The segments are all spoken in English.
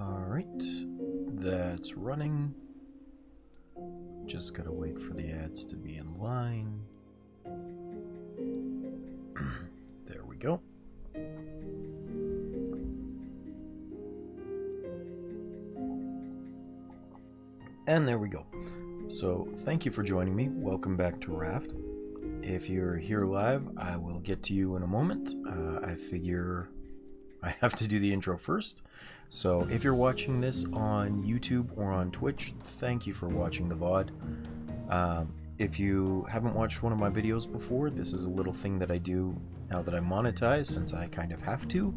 Alright, that's running. Just gotta wait for the ads to be in line. There we go. And there we go. So, thank you for joining me. Welcome back to Raft. If you're here live, I will get to you in a moment. I figure I have to do the intro first. So, if you're watching this on YouTube or on Twitch, thank you for watching the VOD. If you haven't watched one of my videos before, this is a little thing that I do now that I'm monetized, since I kind of have to.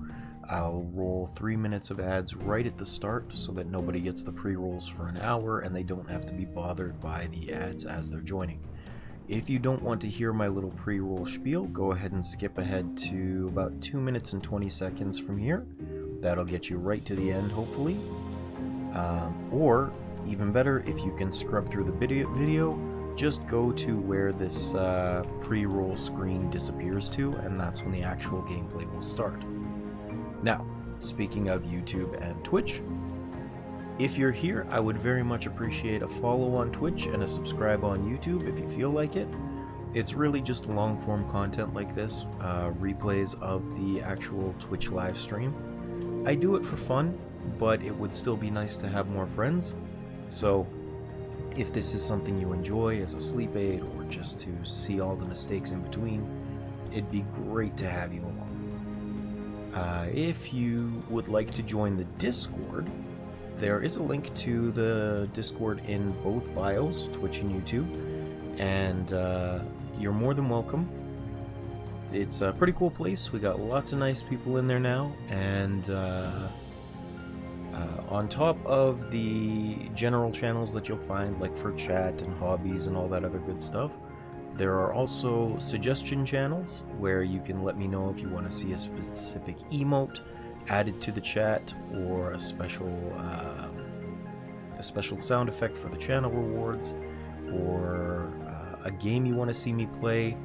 I'll roll 3 minutes of ads right at the start so that nobody gets the pre-rolls for an hour and they don't have to be bothered by the ads as they're joining. If you don't want to hear my little pre-roll spiel, go ahead and skip ahead to about 2 minutes and 20 seconds from here. That'll get you right to the end, hopefully. Or, even better, if you can scrub through the video, just go to where this pre-roll screen disappears to, and that's when the actual gameplay will start. Now, speaking of YouTube and Twitch, if you're here, I would very much appreciate a follow on Twitch and a subscribe on YouTube if you feel like it. It's really just long form content like this, replays of the actual Twitch live stream. I do it for fun, but it would still be nice to have more friends. So, if this is something you enjoy as a sleep aid or just to see all the mistakes in between, it'd be great to have you along. If you would like to join the Discord, there is a link to the Discord in both bios, Twitch and YouTube, and you're more than welcome. It's a pretty cool place. We got lots of nice people in there now, and on top of the general channels that you'll find, like for chat and hobbies and all that other good stuff, there are also suggestion channels where you can let me know if you want to see a specific emote added to the chat, or a special sound effect for the channel rewards, or a game you want to see me play.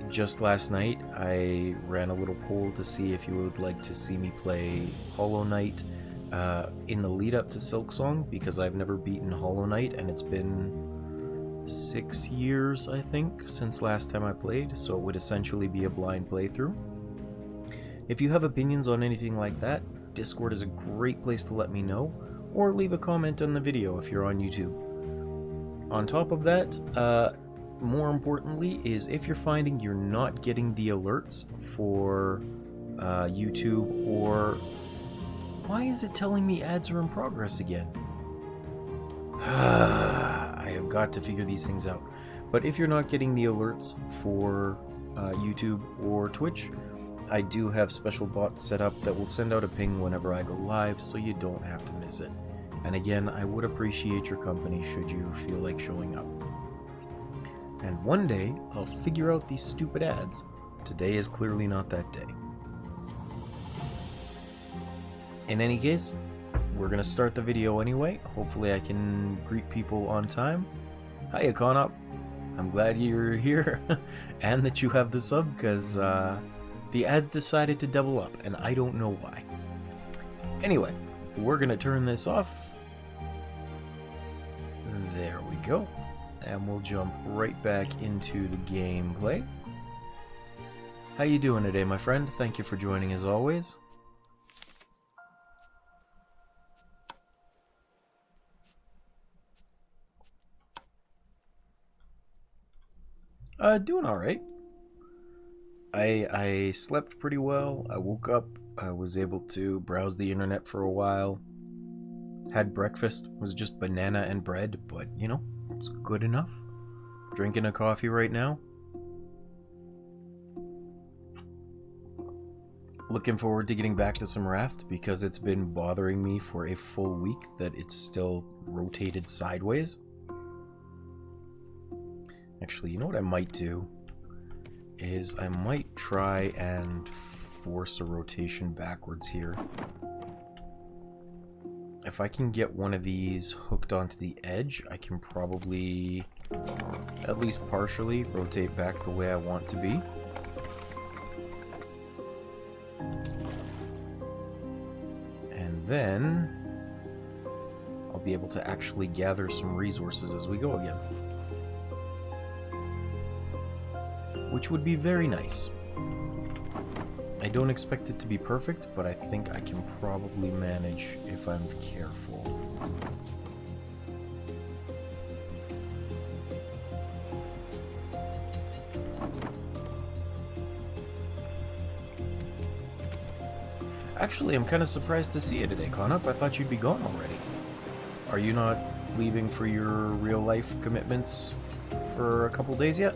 Just last night I ran a little poll to see if you would like to see me play Hollow Knight in the lead up to Silksong, because I've never beaten Hollow Knight and it's been 6 years, I think, since last time I played, so it would essentially be a blind playthrough. If you have opinions on anything like that, Discord is a great place to let me know, or leave a comment on the video if you're on YouTube. On top of that, more importantly, is if you're finding you're not getting the alerts for YouTube, or... Why is it telling me ads are in progress again? I have got to figure these things out. But if you're not getting the alerts for YouTube or Twitch, I do have special bots set up that will send out a ping whenever I go live, so you don't have to miss it. And again, I would appreciate your company should you feel like showing up. And one day, I'll figure out these stupid ads. Today is clearly not that day. In any case, we're going to start the video anyway. Hopefully I can greet people on time. Hiya, Conop. I'm glad you're here and that you have the sub, because the ads decided to double up and I don't know why. Anyway, we're going to turn this off. There we go. And we'll jump right back into the gameplay. How you doing today, my friend? Thank you for joining as always. Doing alright. I slept pretty well. I woke up. I was able to browse the internet for a while. Had breakfast. It was just banana and bread, but, you know, it's good enough. Drinking a coffee right now. Looking forward to getting back to some Raft, because it's been bothering me for a full week that it's still rotated sideways. Actually, you know what I might do? Is I might try and force a rotation backwards here. If I can get one of these hooked onto the edge, I can probably, at least partially, rotate back the way I want to be. And then be able to actually gather some resources as we go again. Which would be very nice. I don't expect it to be perfect, but I think I can probably manage if I'm careful. Actually, I'm kind of surprised to see you today, Conup. I thought you'd be gone already. Are you not leaving for your real-life commitments for a couple days yet?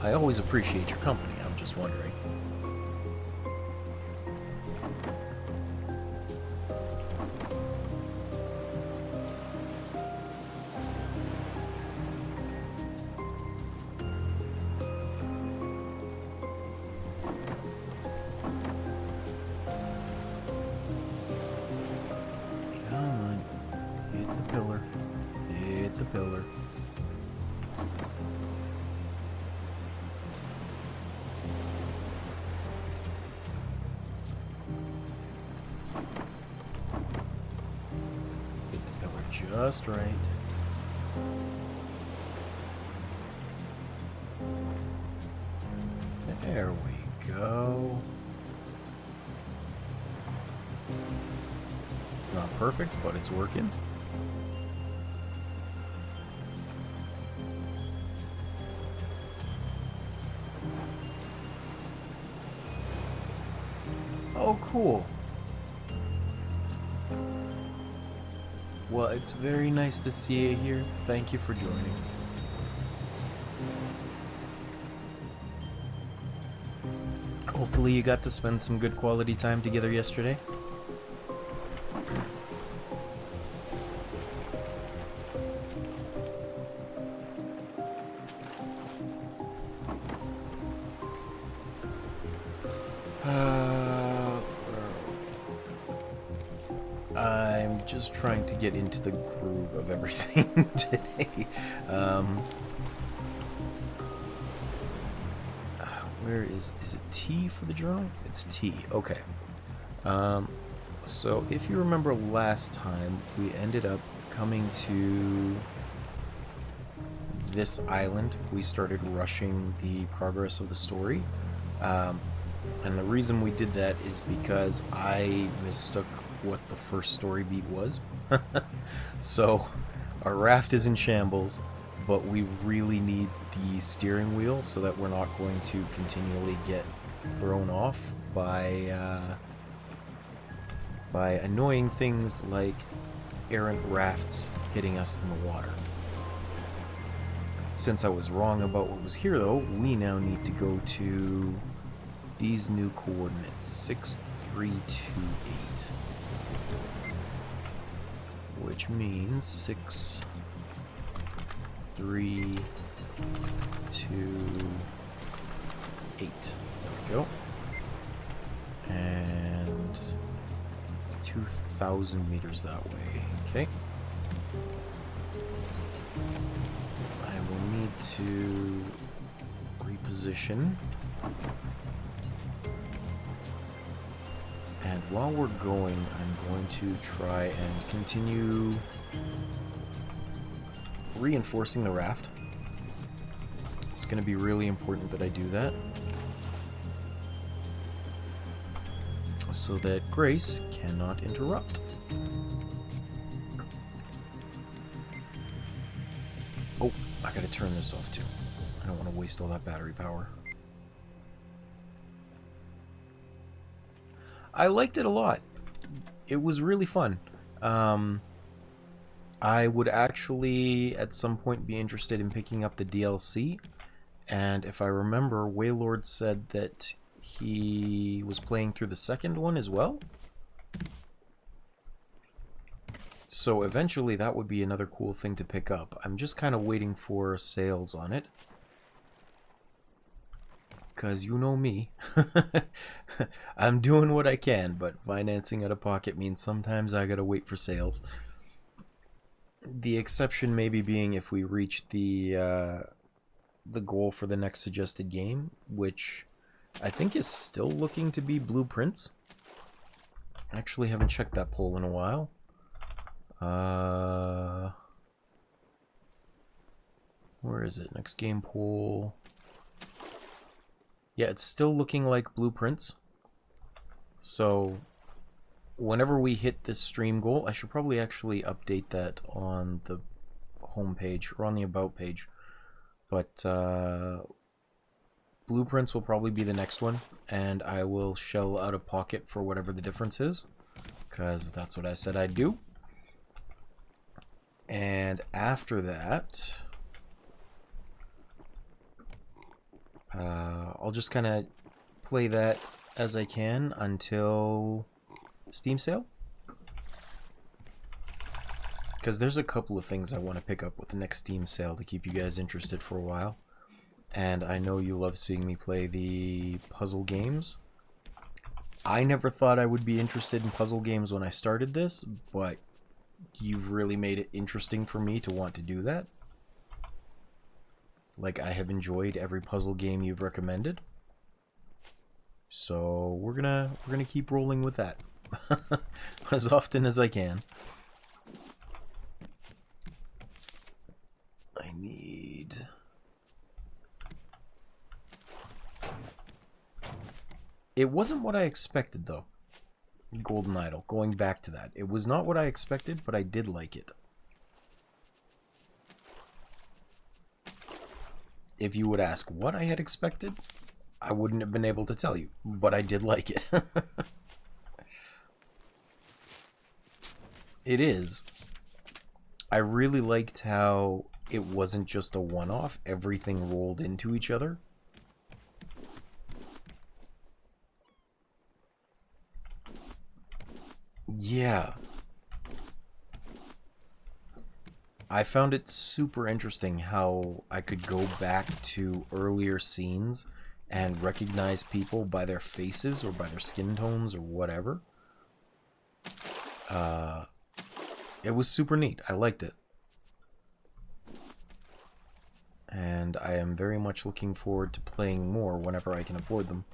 I always appreciate your company, I'm just wondering. Pillar. Hit the pillar just right. There we go. It's not perfect, but it's working. Oh, cool. Well, it's very nice to see you here. Thank you for joining. Hopefully you got to spend some good quality time together yesterday. I'm just trying to get into the groove of everything today. Where is it T for the journal? It's T, okay. So if you remember last time, we ended up coming to this island. We started rushing the progress of the story. And the reason we did that is because I mistook what the first story beat was. So our raft is in shambles, but we really need the steering wheel so that we're not going to continually get thrown off by annoying things like errant rafts hitting us in the water. Since I was wrong about what was here, though, we now need to go to these new coordinates, 6328. Which means 6, 3, 2, 8. There we go. And it's 2,000 meters that way. Okay. I will need to reposition. And while we're going, I'm going to try and continue reinforcing the raft. It's going to be really important that I do that, so that Grace cannot interrupt. Oh, I gotta turn this off too. I don't want to waste all that battery power. I liked it a lot. It was really fun. I would actually at some point be interested in picking up the DLC, and if I remember, Waylord said that he was playing through the second one as well. So eventually that would be another cool thing to pick up. I'm just kind of waiting for sales on it. Because you know me. I'm doing what I can, but financing out of pocket means sometimes I gotta wait for sales. The exception maybe being if we reach the goal for the next suggested game, which I think is still looking to be Blueprints. Actually haven't checked that poll in a while. Where is it? Next game poll. Yeah, it's still looking like blueprints. So whenever we hit this stream goal, I should probably actually update that on the home page or on the about page. But blueprints will probably be the next one, and I will shell out of pocket for whatever the difference is, because that's what I said I'd do. And after that, I'll just kind of play that as I can until Steam sale. Because there's a couple of things I want to pick up with the next Steam sale to keep you guys interested for a while. And I know you love seeing me play the puzzle games. I never thought I would be interested in puzzle games when I started this, but you've really made it interesting for me to want to do that. Like, I have enjoyed every puzzle game you've recommended. So we're gonna keep rolling with that as often as I can. I need... It wasn't what I expected, though. Golden Idol. Going back to that. It was not what I expected, but I did like it. If you would ask what I had expected, I wouldn't have been able to tell you, but I did like it. It is. I really liked how it wasn't just a one-off. Everything rolled into each other. Yeah. I found it super interesting how I could go back to earlier scenes and recognize people by their faces or by their skin tones or whatever. It was super neat. I liked it. And I am very much looking forward to playing more whenever I can afford them.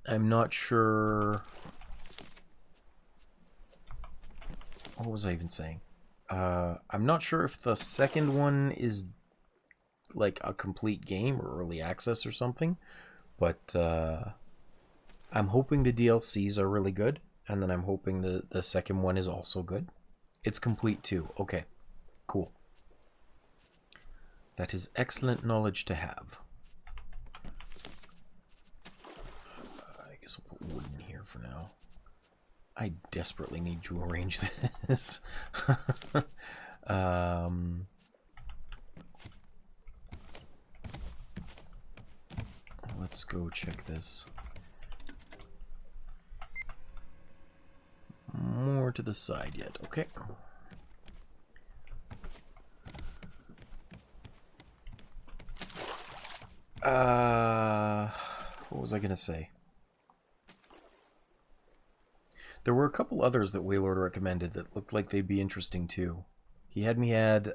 I'm not sure... What was I even saying? I'm not sure if the second one is like a complete game or early access or something, but I'm hoping the DLCs are really good, and then I'm hoping the second one is also good. It's complete too. Okay, cool. That is excellent knowledge to have. I guess I'll put wood in here for now. I desperately need to arrange this. Let's go check this. More to the side yet, okay. What was I gonna say? There were a couple others that Waylord recommended that looked like they'd be interesting too. He had me add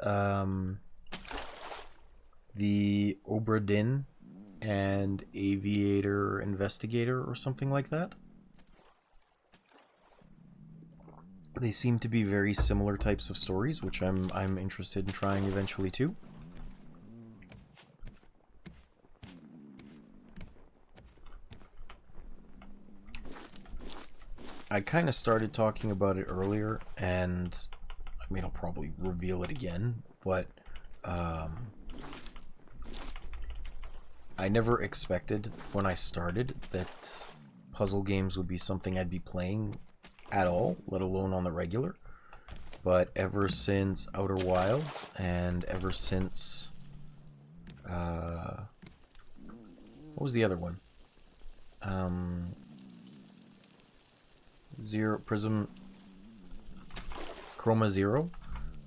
the Obra Dinn and Aviator Investigator or something like that. They seem to be very similar types of stories, which I'm interested in trying eventually too. I kind of started talking about it earlier, and I mean, I'll probably reveal it again, but I never expected when I started that puzzle games would be something I'd be playing at all, let alone on the regular. But ever since Outer Wilds, and ever since... what was the other one? Zero Prism Chroma Zero.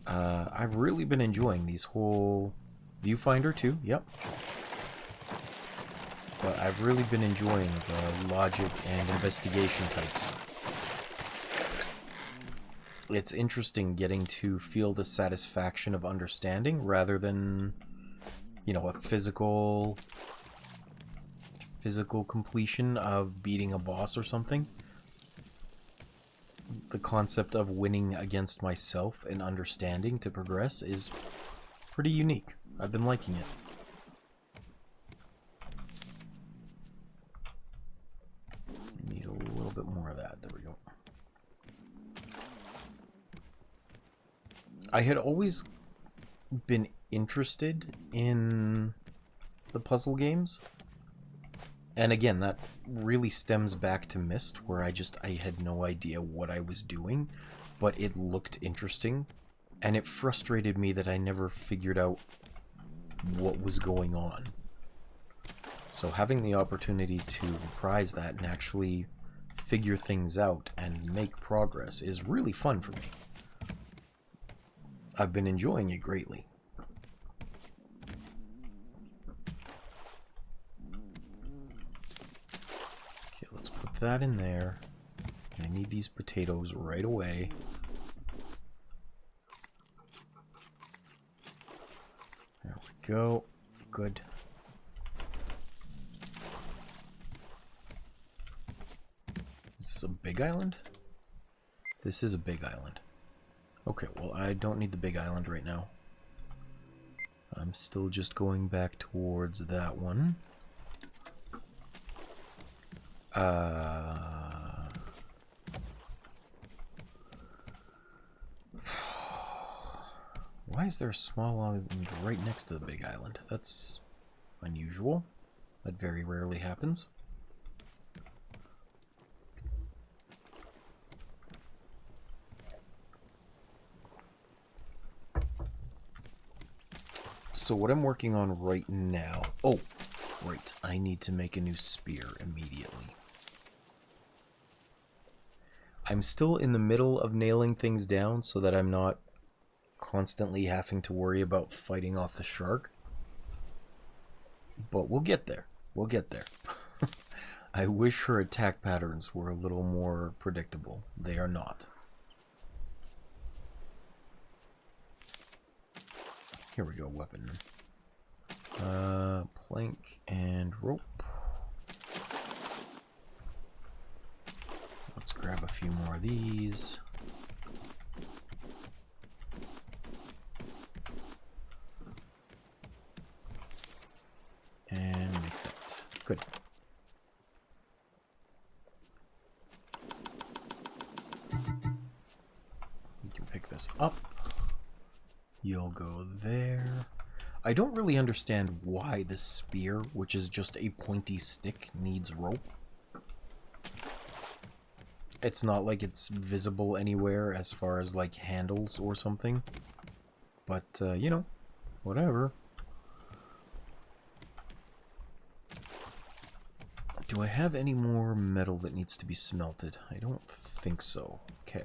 I've really been enjoying these whole Viewfinder too, yep. But I've really been enjoying the logic and investigation types. It's interesting getting to feel the satisfaction of understanding rather than, you know, a physical physical completion of beating a boss or something. The concept of winning against myself and understanding to progress is pretty unique. I've been liking it. Need a little bit more of that. There we go. I had always been interested in the puzzle games. And again, that really stems back to Myst, where I had no idea what I was doing, but it looked interesting, and it frustrated me that I never figured out what was going on. So having the opportunity to reprise that and actually figure things out and make progress is really fun for me. I've been enjoying it greatly. Let's put that in there. I need these potatoes right away. There we go. Good. Is this a big island? This is a big island. Okay, well, I don't need the big island right now. I'm still just going back towards that one. Why is there a small island right next to the big island? That's unusual. That very rarely happens. So what I'm working on right now... Oh, right. I need to make a new spear immediately. I'm still in the middle of nailing things down so that I'm not constantly having to worry about fighting off the shark. But we'll get there. We'll get there. I wish her attack patterns were a little more predictable. They are not. Here we go, weapon. Plank and rope. Let's grab a few more of these. And make that. Good. We can pick this up. You'll go there. I don't really understand why the spear, which is just a pointy stick, needs rope. It's not like it's visible anywhere as far as like handles or something. But, you know, whatever. Do I have any more metal that needs to be smelted? I don't think so. Okay.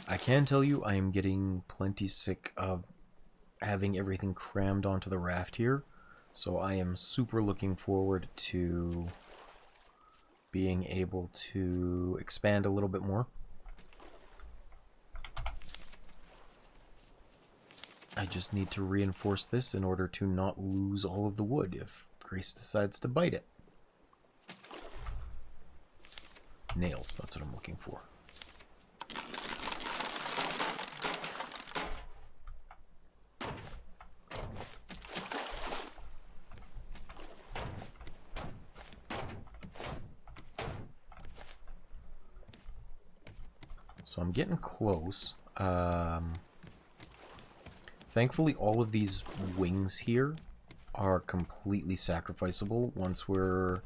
I can tell you I am getting plenty sick of having everything crammed onto the raft here. So I am super looking forward to being able to expand a little bit more. I just need to reinforce this in order to not lose all of the wood if Grace decides to bite it. Nails, that's what I'm looking for. So I'm getting close. Thankfully, all of these wings here are completely sacrificable once we're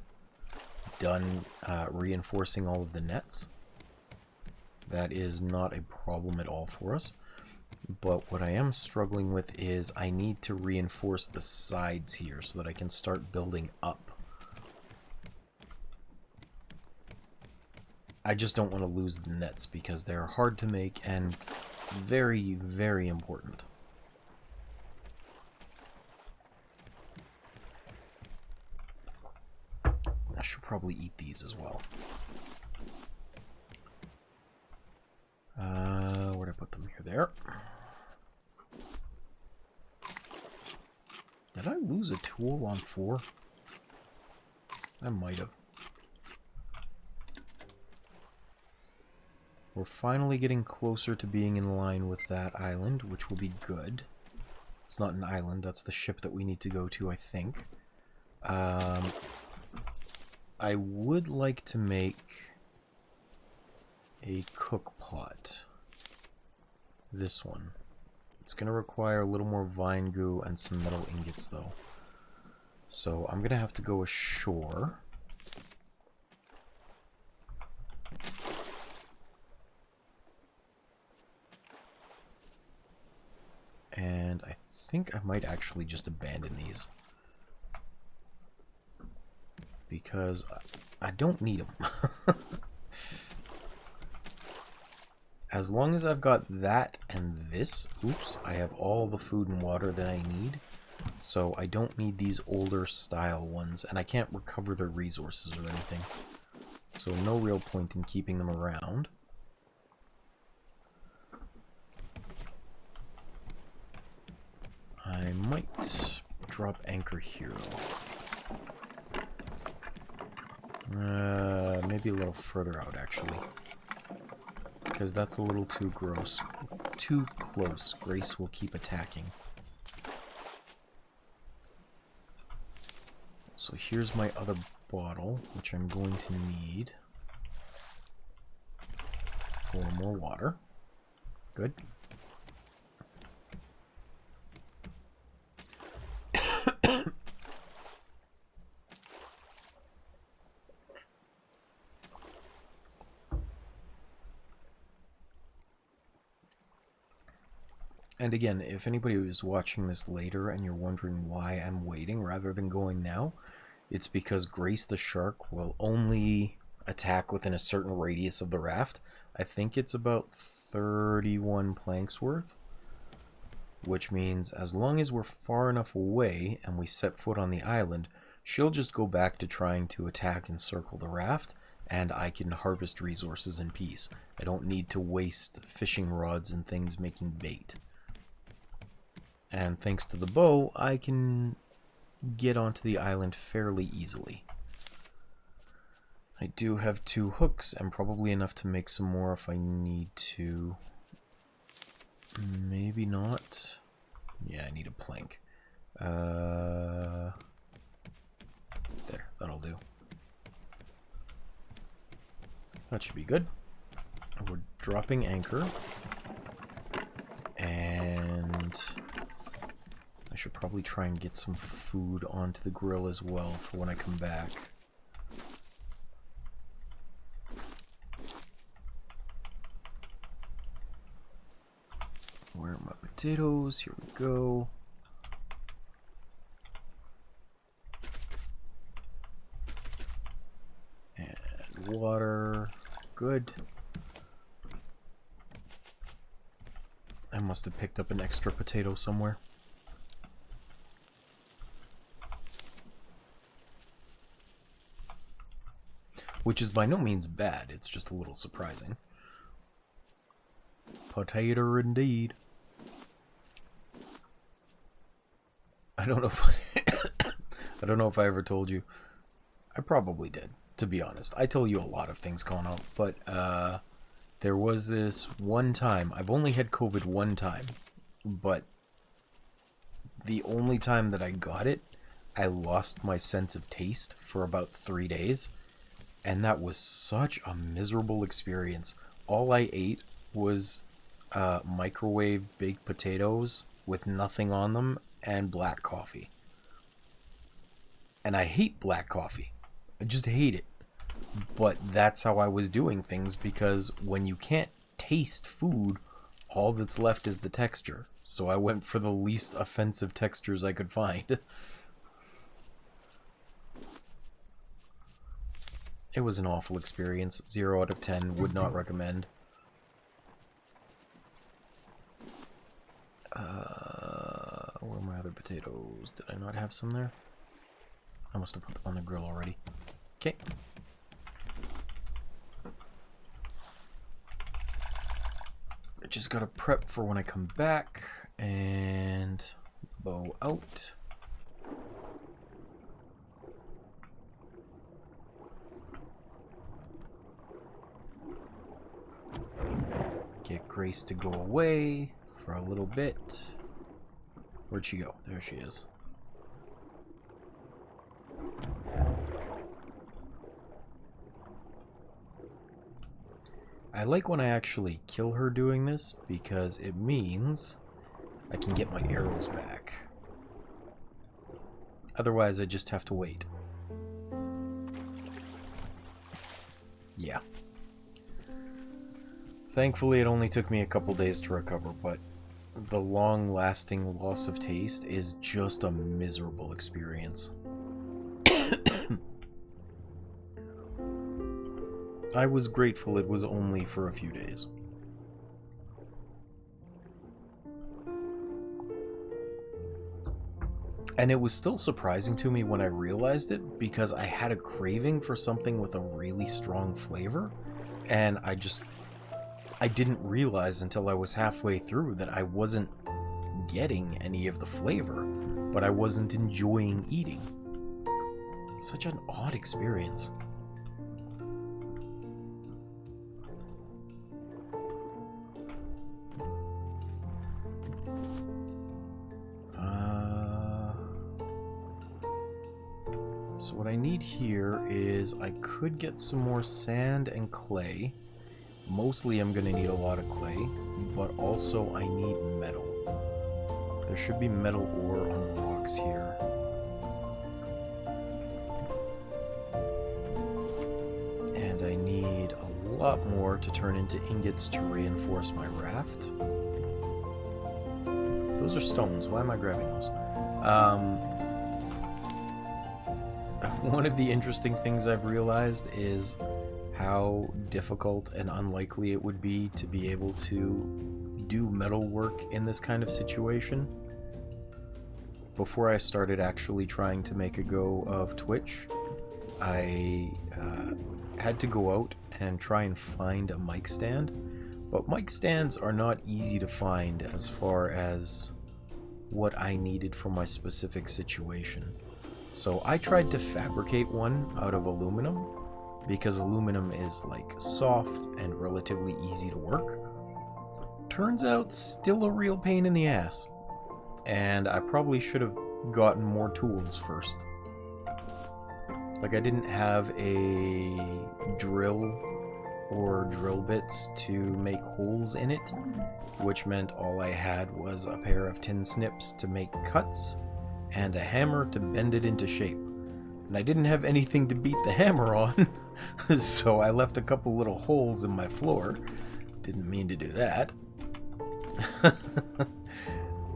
done reinforcing all of the nets. That is not a problem at all for us. But what I am struggling with is I need to reinforce the sides here so that I can start building up. I just don't want to lose the nets because they're hard to make and very, very important. I should probably eat these as well. Where'd I put them? Here, there. Did I lose a tool on 4? I might have. We're finally getting closer to being in line with that island, which will be good. It's not an island, that's the ship that we need to go to, I think. I would like to make a cook pot. This one. It's going to require a little more vine goo and some metal ingots, though. So I'm going to have to go ashore. And I think I might actually just abandon these. Because I don't need them. As long as I've got that and this, oops, I have all the food and water that I need. So I don't need these older style ones, and I can't recover their resources or anything. So no real point in keeping them around. I might drop anchor here. Maybe a little further out, actually. Because that's a little too gross. Too close. Grace will keep attacking. So here's my other bottle, which I'm going to need for more water. Good. And again, if anybody is watching this later and you're wondering why I'm waiting rather than going now, it's because Grace the Shark will only attack within a certain radius of the raft. I think it's about 31 planks worth, which means as long as we're far enough away and we set foot on the island, she'll just go back to trying to attack and circle the raft, and I can harvest resources in peace. I don't need to waste fishing rods and things making bait. And thanks to the bow, I can get onto the island fairly easily. I do have 2 hooks, and probably enough to make some more if I need to. Maybe not. Yeah, I need a plank. There, that'll do. That should be good. We're dropping anchor. And I should probably try and get some food onto the grill as well for when I come back. Where are my potatoes? Here we go. And water. Good. I must have picked up an extra potato somewhere. Which is by no means bad, it's just a little surprising. Potato indeed. I don't know if I don't know if I ever told you. I probably did, to be honest. I tell you a lot of things going on, but there was this one time. I've only had COVID one time, but the only time that I got it, I lost my sense of taste for about 3 days. And that was such a miserable experience. All I ate was microwave baked potatoes with nothing on them and black coffee. And I hate black coffee. I just hate it. But that's how I was doing things, because when you can't taste food, all that's left is the texture. So I went for the least offensive textures I could find. It was an awful experience. 0 out of 10. Would not recommend. Where are my other potatoes? Did I not have some there? I must have put them on the grill already. Okay. I just gotta prep for when I come back. And bow out. Get Grace to go away for a little bit. Where'd she go? There she is. I like when I actually kill her doing this because it means I can get my arrows back. Otherwise, I just have to wait. Yeah. Thankfully, it only took me a couple days to recover, but the long-lasting loss of taste is just a miserable experience. I was grateful it was only for a few days. And it was still surprising to me when I realized it, because I had a craving for something with a really strong flavor, and I didn't realize until I was halfway through that I wasn't getting any of the flavor, but I wasn't enjoying eating. Such an odd experience. So what I need here is I could get some more sand and clay. Mostly I'm going to need a lot of clay, but also I need metal. There should be metal ore on the rocks here. And I need a lot more to turn into ingots to reinforce my raft. Those are stones. Why am I grabbing those? One of the interesting things I've realized is how difficult and unlikely it would be to be able to do metal work in this kind of situation. Before I started actually trying to make a go of Twitch, I had to go out and try and find a mic stand, but mic stands are not easy to find as far as what I needed for my specific situation. So I tried to fabricate one out of aluminum, because aluminum is like soft and relatively easy to work. Turns out still a real pain in the ass, and I probably should have gotten more tools first. Like, I didn't have a drill or drill bits to make holes in it, which meant all I had was a pair of tin snips to make cuts and a hammer to bend it into shape. And I didn't have anything to beat the hammer on, so I left a couple little holes in my floor. Didn't mean to do that.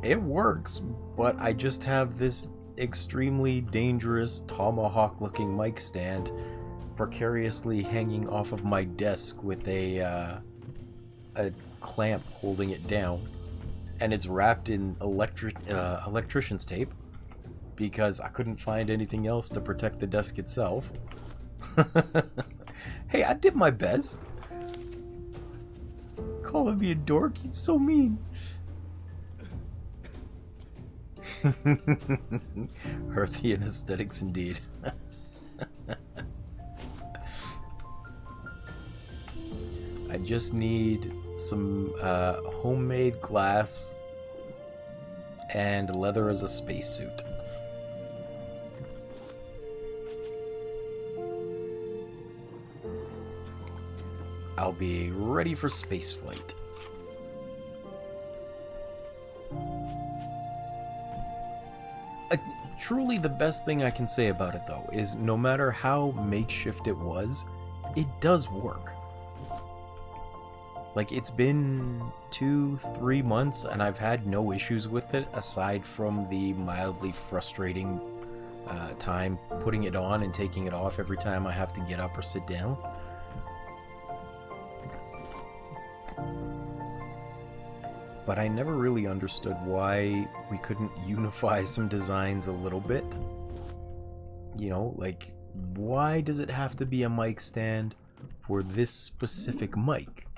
It works, but I just have this extremely dangerous tomahawk-looking mic stand precariously hanging off of my desk with a clamp holding it down, and it's wrapped in electrician's tape because I couldn't find anything else to protect the desk itself. Hey, I did my best. Calling me a dork, he's so mean. Earthian aesthetics indeed. I just need some homemade glass and leather as a spacesuit. I'll be ready for spaceflight. Truly the best thing I can say about it, though, is no matter how makeshift it was, it does work. Like, it's been 2-3 months and I've had no issues with it, aside from the mildly frustrating time putting it on and taking it off every time I have to get up or sit down. But I never really understood why we couldn't unify some designs a little bit. You know, like, why does it have to be a mic stand for this specific mic?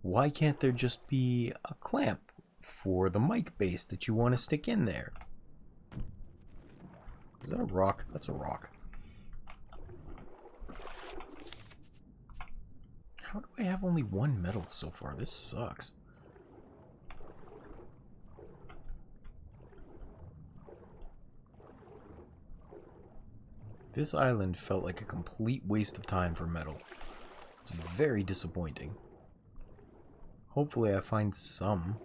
Why can't there just be a clamp for the mic base that you want to stick in there? Is that a rock? That's a rock. How do I have only one metal so far? This sucks. This island felt like a complete waste of time for metal. It's very disappointing. Hopefully I find some.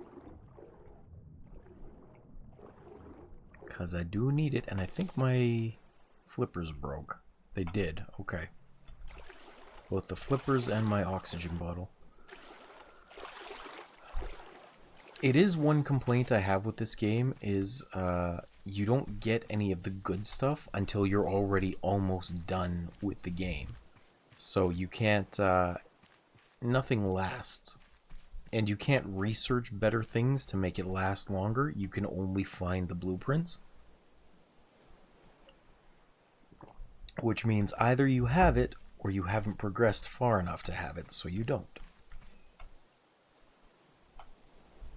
Because I do need it, and I think my flippers broke. They did, okay. Both the flippers and my oxygen bottle. It is one complaint I have with this game is you don't get any of the good stuff until you're already almost done with the game. So you can't, nothing lasts. And you can't research better things to make it last longer. You can only find the blueprints. Which means either you have it, or you haven't progressed far enough to have it, so you don't.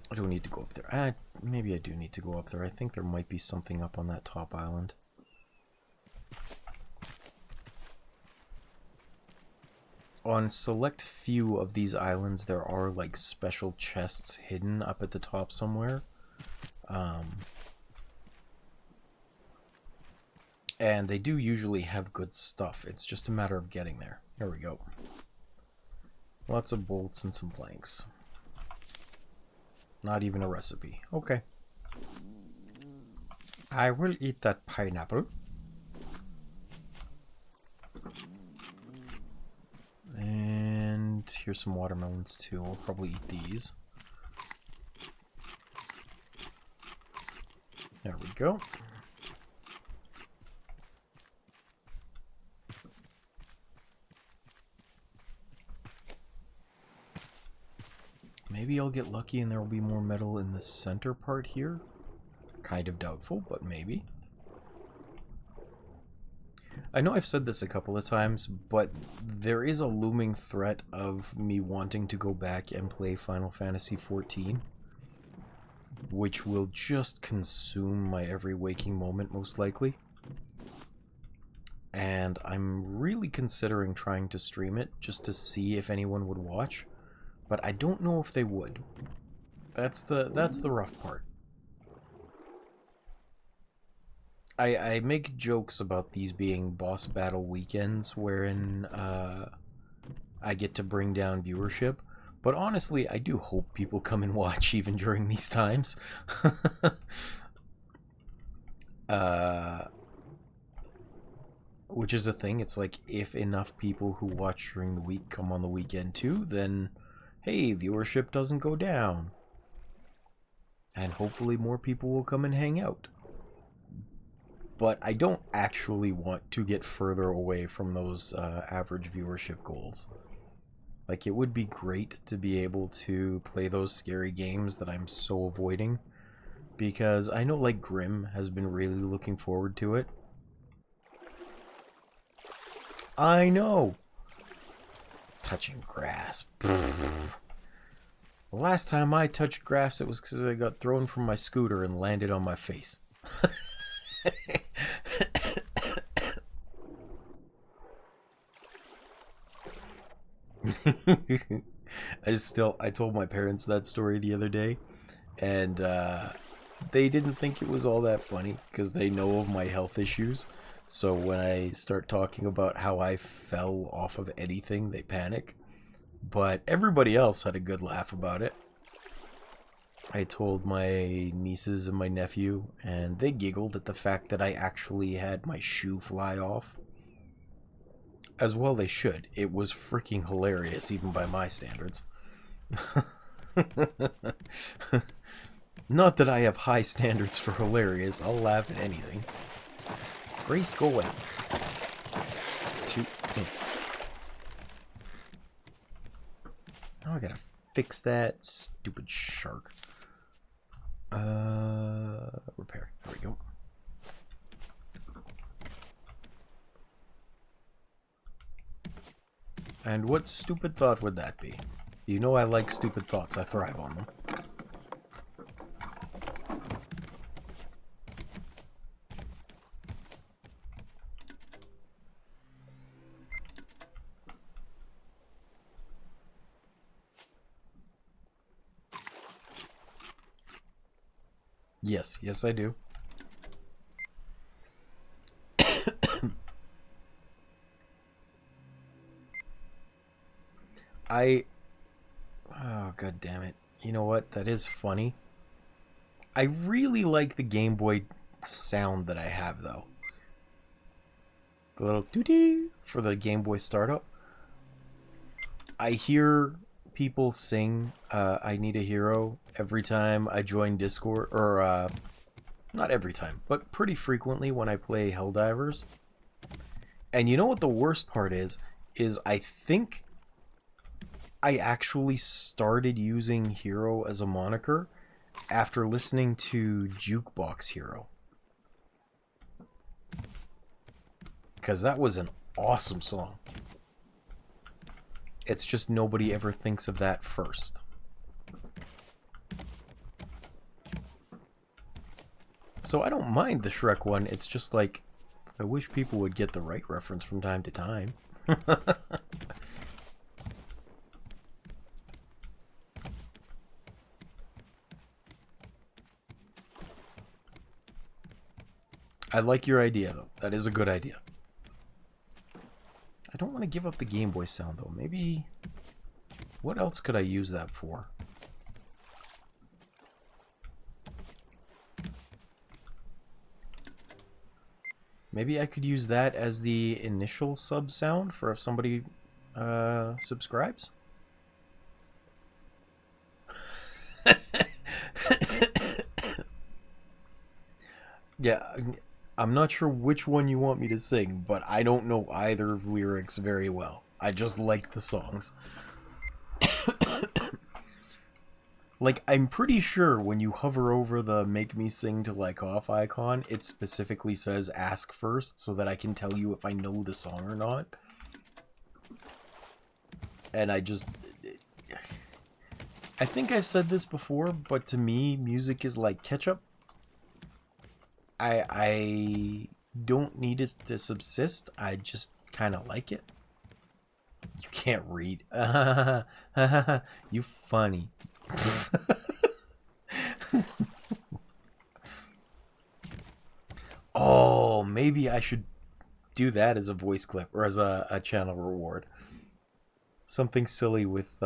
I don't need to go up there. Maybe I do need to go up there. I think there might be something up on that top island. On select few of these islands, there are like special chests hidden up at the top somewhere. And they do usually have good stuff. It's just a matter of getting there. Here we go. Lots of bolts and some planks. Not even a recipe. Okay. I will eat that pineapple. And here's some watermelons too. I'll probably eat these. There we go. Maybe I'll get lucky and there will be more metal in the center part here. Kind of doubtful, but maybe. I know I've said this a couple of times, but there is a looming threat of me wanting to go back and play Final Fantasy XIV, which will just consume my every waking moment, most likely. And I'm really considering trying to stream it, just to see if anyone would watch. But I don't know if they would. That's the rough part. I make jokes about these being boss battle weekends wherein I get to bring down viewership, but honestly, I do hope people come and watch even during these times. Which is a thing. It's like, if enough people who watch during the week come on the weekend too, then hey, viewership doesn't go down. And hopefully more people will come and hang out. But I don't actually want to get further away from those average viewership goals. Like, it would be great to be able to play those scary games that I'm so avoiding. Because I know, like, Grim has been really looking forward to it. I know! Touching grass. The last time I touched grass, it was because I got thrown from my scooter and landed on my face. I told my parents that story the other day, and they didn't think it was all that funny because they know of my health issues. So when I start talking about how I fell off of anything, they panic. But everybody else had a good laugh about it. I told my nieces and my nephew, and they giggled at the fact that I actually had my shoe fly off. As well they should. It was freaking hilarious, even by my standards. Not that I have high standards for hilarious. I'll laugh at anything. Grace, go away. Oh, I gotta fix that stupid shark. Repair. There we go. And what stupid thought would that be? You know I like stupid thoughts. I thrive on them. Yes, yes I do. Oh, god damn it. You know what? That is funny. I really like the Game Boy sound that I have, though. The little doo-doo for the Game Boy startup. I hear people sing I Need a Hero every time I join Discord, or not every time, but pretty frequently when I play Helldivers. And you know what the worst part is I think I actually started using Hero as a moniker after listening to Jukebox Hero. Because that was an awesome song. It's just nobody ever thinks of that first. So I don't mind the Shrek one, it's just like, I wish people would get the right reference from time to time. I like your idea, though. That is a good idea. I don't want to give up the Game Boy sound, though. Maybe... What else could I use that for? Maybe I could use that as the initial sub sound for if somebody subscribes? Yeah, I'm not sure which one you want me to sing, but I don't know either lyrics very well. I just like the songs. Like, I'm pretty sure when you hover over the Make Me Sing to Like Off icon, it specifically says ask first so that I can tell you if I know the song or not. And I think I've said this before, but to me, music is like ketchup. I don't need it to subsist. I just kind of like it. You can't read. You funny. Oh, maybe I should do that as a voice clip or as a channel reward. Something silly with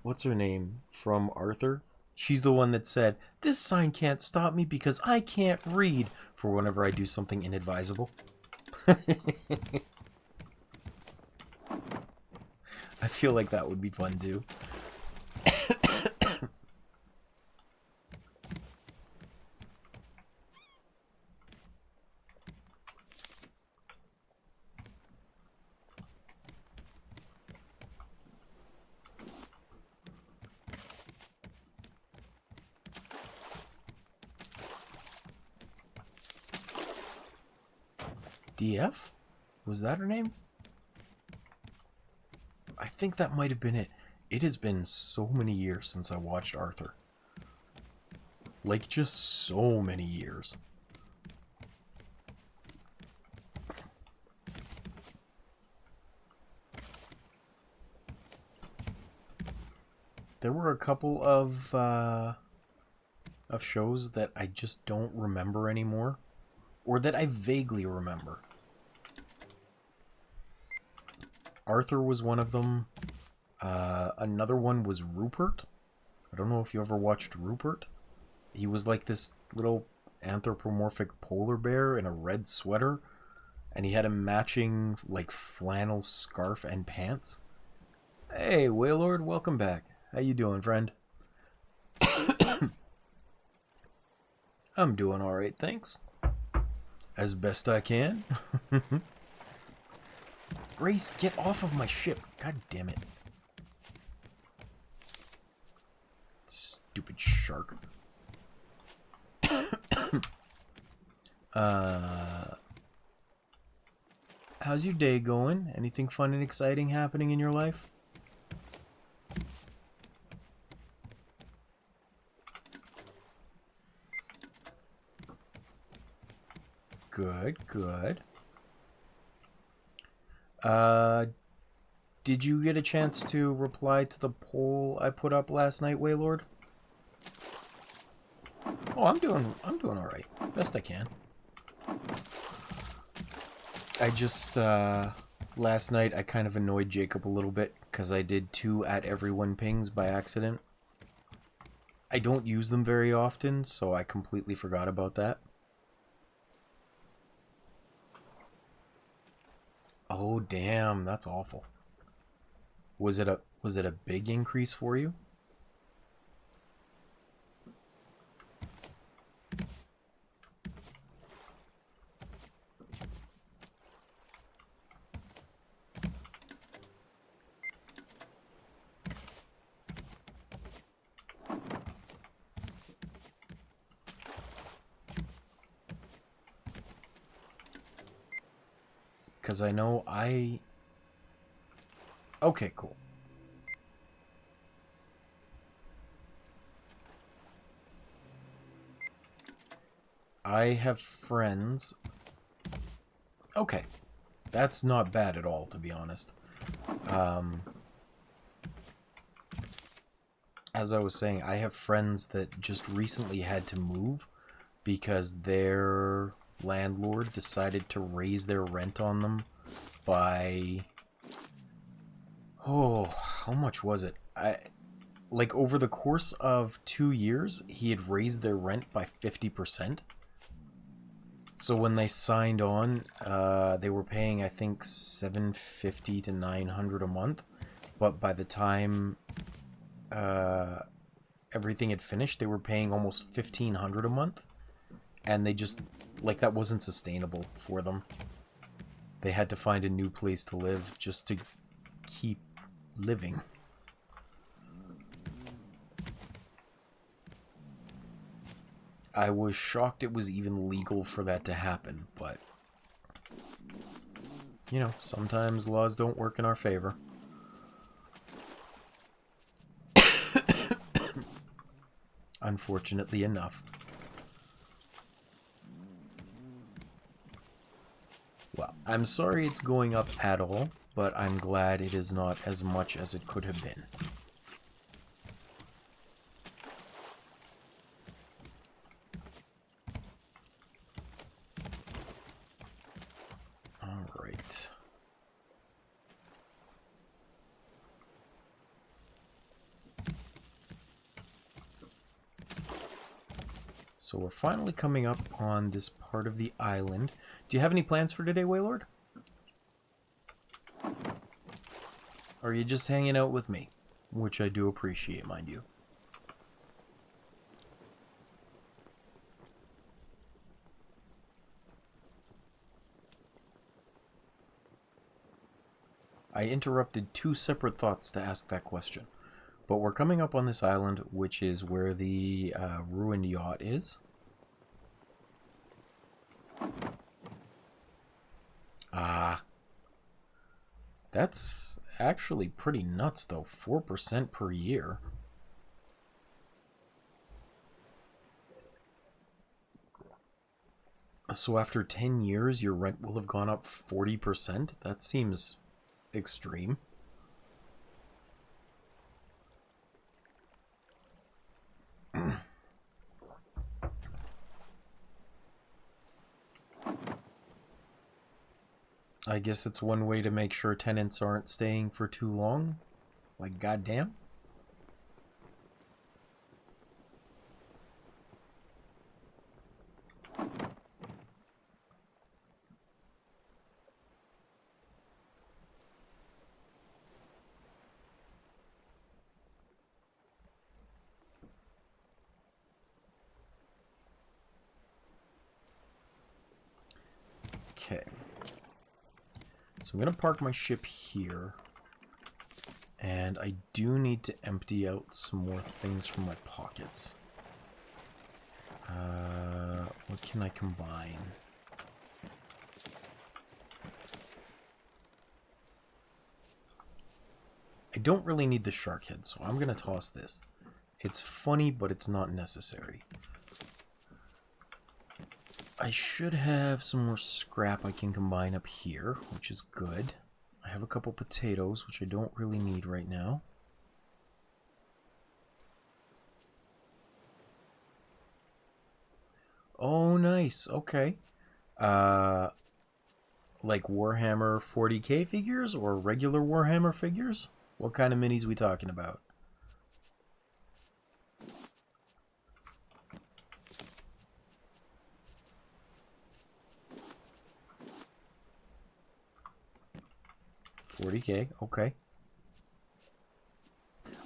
what's her name from Arthur? She's the one that said, "This sign can't stop me because I can't read," for whenever I do something inadvisable. I feel like that would be fun too. DF? Was that her name? I think that might have been it. It has been so many years since I watched Arthur. Like, just so many years. There were a couple of shows that I just don't remember anymore. Or that I vaguely remember. Arthur was one of them. Another one was Rupert. I don't know if you ever watched Rupert. He was like this little anthropomorphic polar bear in a red sweater. And he had a matching, like, flannel scarf and pants. Hey, Waylord, welcome back. How you doing, friend? I'm doing alright, thanks. As best I can. Grace, get off of my ship. God damn it. Stupid shark. How's your day going? Anything fun and exciting happening in your life? Good, good. Did you get a chance to reply to the poll I put up last night, Waylord? Oh, I'm doing all right. Best I can. I just last night I kind of annoyed Jacob a little bit because I did 2 at everyone pings by accident. I don't use them very often, so I completely forgot about that. Oh damn, that's awful. Was it a big increase for you? Because I know Okay, cool. I have friends... Okay. That's not bad at all, to be honest. As I was saying, I have friends that just recently had to move because their landlord decided to raise their rent on them by... Oh, how much was it? Like, over the course of 2 years, he had raised their rent by 50%. So when they signed on, they were paying, I think, $750 to $900 a month. But by the time everything had finished, they were paying almost $1,500 a month. And they just, like, that wasn't sustainable for them. They had to find a new place to live just to keep living. I was shocked it was even legal for that to happen, but... You know, sometimes laws don't work in our favor. Unfortunately enough. Well, I'm sorry it's going up at all, but I'm glad it is not as much as it could have been. Alright. So we're finally coming up on this part of the island. Do you have any plans for today, Waylord? Or are you just hanging out with me? Which I do appreciate, mind you. I interrupted 2 separate thoughts to ask that question. But we're coming up on this island, which is where the ruined yacht is. That's actually pretty nuts, though. 4% per year. So after 10 years, your rent will have gone up 40%? That seems extreme. I guess it's one way to make sure tenants aren't staying for too long. Like, goddamn. Okay. So I'm going to park my ship here. And I do need to empty out some more things from my pockets. What can I combine? I don't really need the shark head, so I'm going to toss this. It's funny, but it's not necessary. I should have some more scrap I can combine up here, which is good. I have a couple potatoes, which I don't really need right now. Oh, nice. Okay. Like Warhammer 40k figures or regular Warhammer figures? What kind of minis we talking about? $40K, okay.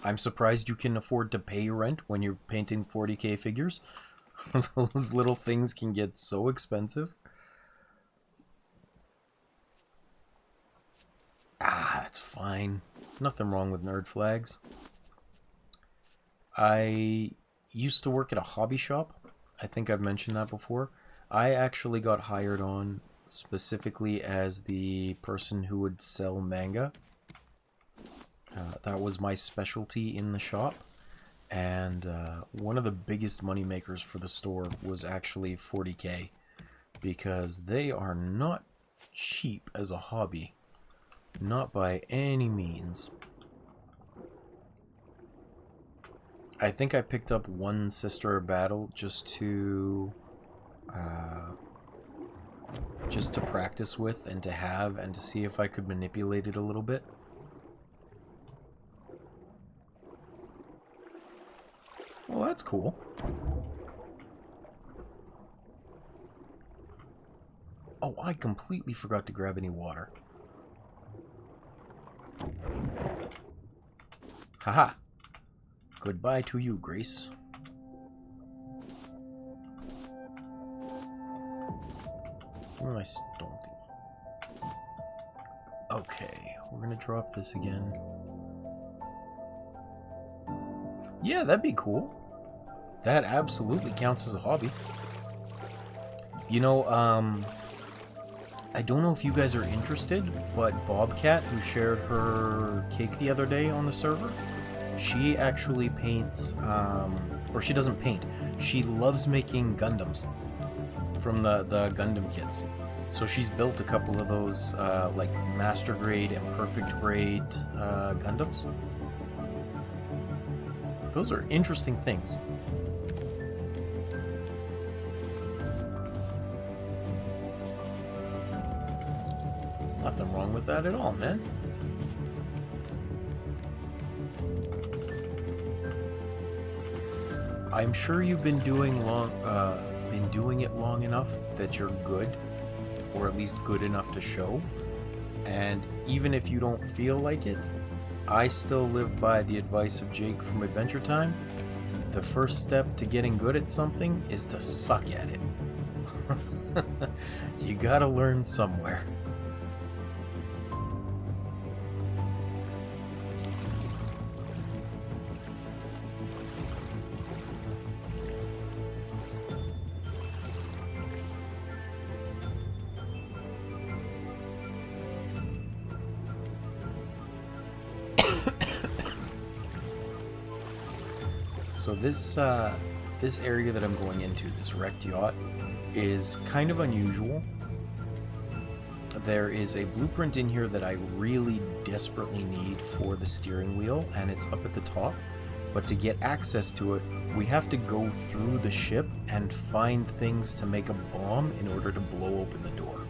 I'm surprised you can afford to pay rent when you're painting 40K figures. Those little things can get so expensive. Ah, that's fine. Nothing wrong with nerd flags. I used to work at a hobby shop. I think I've mentioned that before. I actually got hired on specifically as the person who would sell manga. That was my specialty in the shop. And one of the biggest money makers for the store was actually 40K, because they are not cheap as a hobby. Not by any means. I think I picked up one Sister of Battle just to practice with and to have and to see if I could manipulate it a little bit. Well, that's cool. Oh, I completely forgot to grab any water. Haha. Goodbye to you, Grace. I don't think... Okay, we're gonna drop this again. Yeah, that'd be cool. That absolutely counts as a hobby. You know, I don't know if you guys are interested, but Bobcat, who shared her cake the other day on the server, she actually paints, or she doesn't paint, she loves making Gundams from the Gundam kits. So she's built a couple of those, like, master grade and perfect grade Gundams. Those are interesting things. Nothing wrong with that at all, man. I'm sure you've been doing it long enough that you're good, or at least good enough to show. And even if you don't feel like it, I still live by the advice of Jake from Adventure Time. The first step to getting good at something is to suck at it. You gotta learn somewhere. So this area that I'm going into, this wrecked yacht, is kind of unusual. There is a blueprint in here that I really desperately need for the steering wheel, and it's up at the top. But to get access to it, we have to go through the ship and find things to make a bomb in order to blow open the door.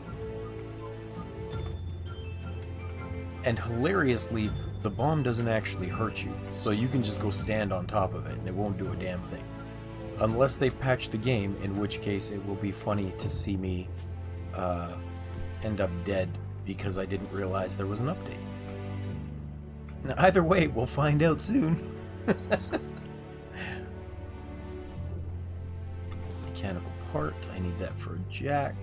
And hilariously, the bomb doesn't actually hurt you, so you can just go stand on top of it and it won't do a damn thing. Unless they've patched the game, in which case it will be funny to see me end up dead because I didn't realize there was an update. Now, either way, we'll find out soon. Mechanical part, I need that for a jack.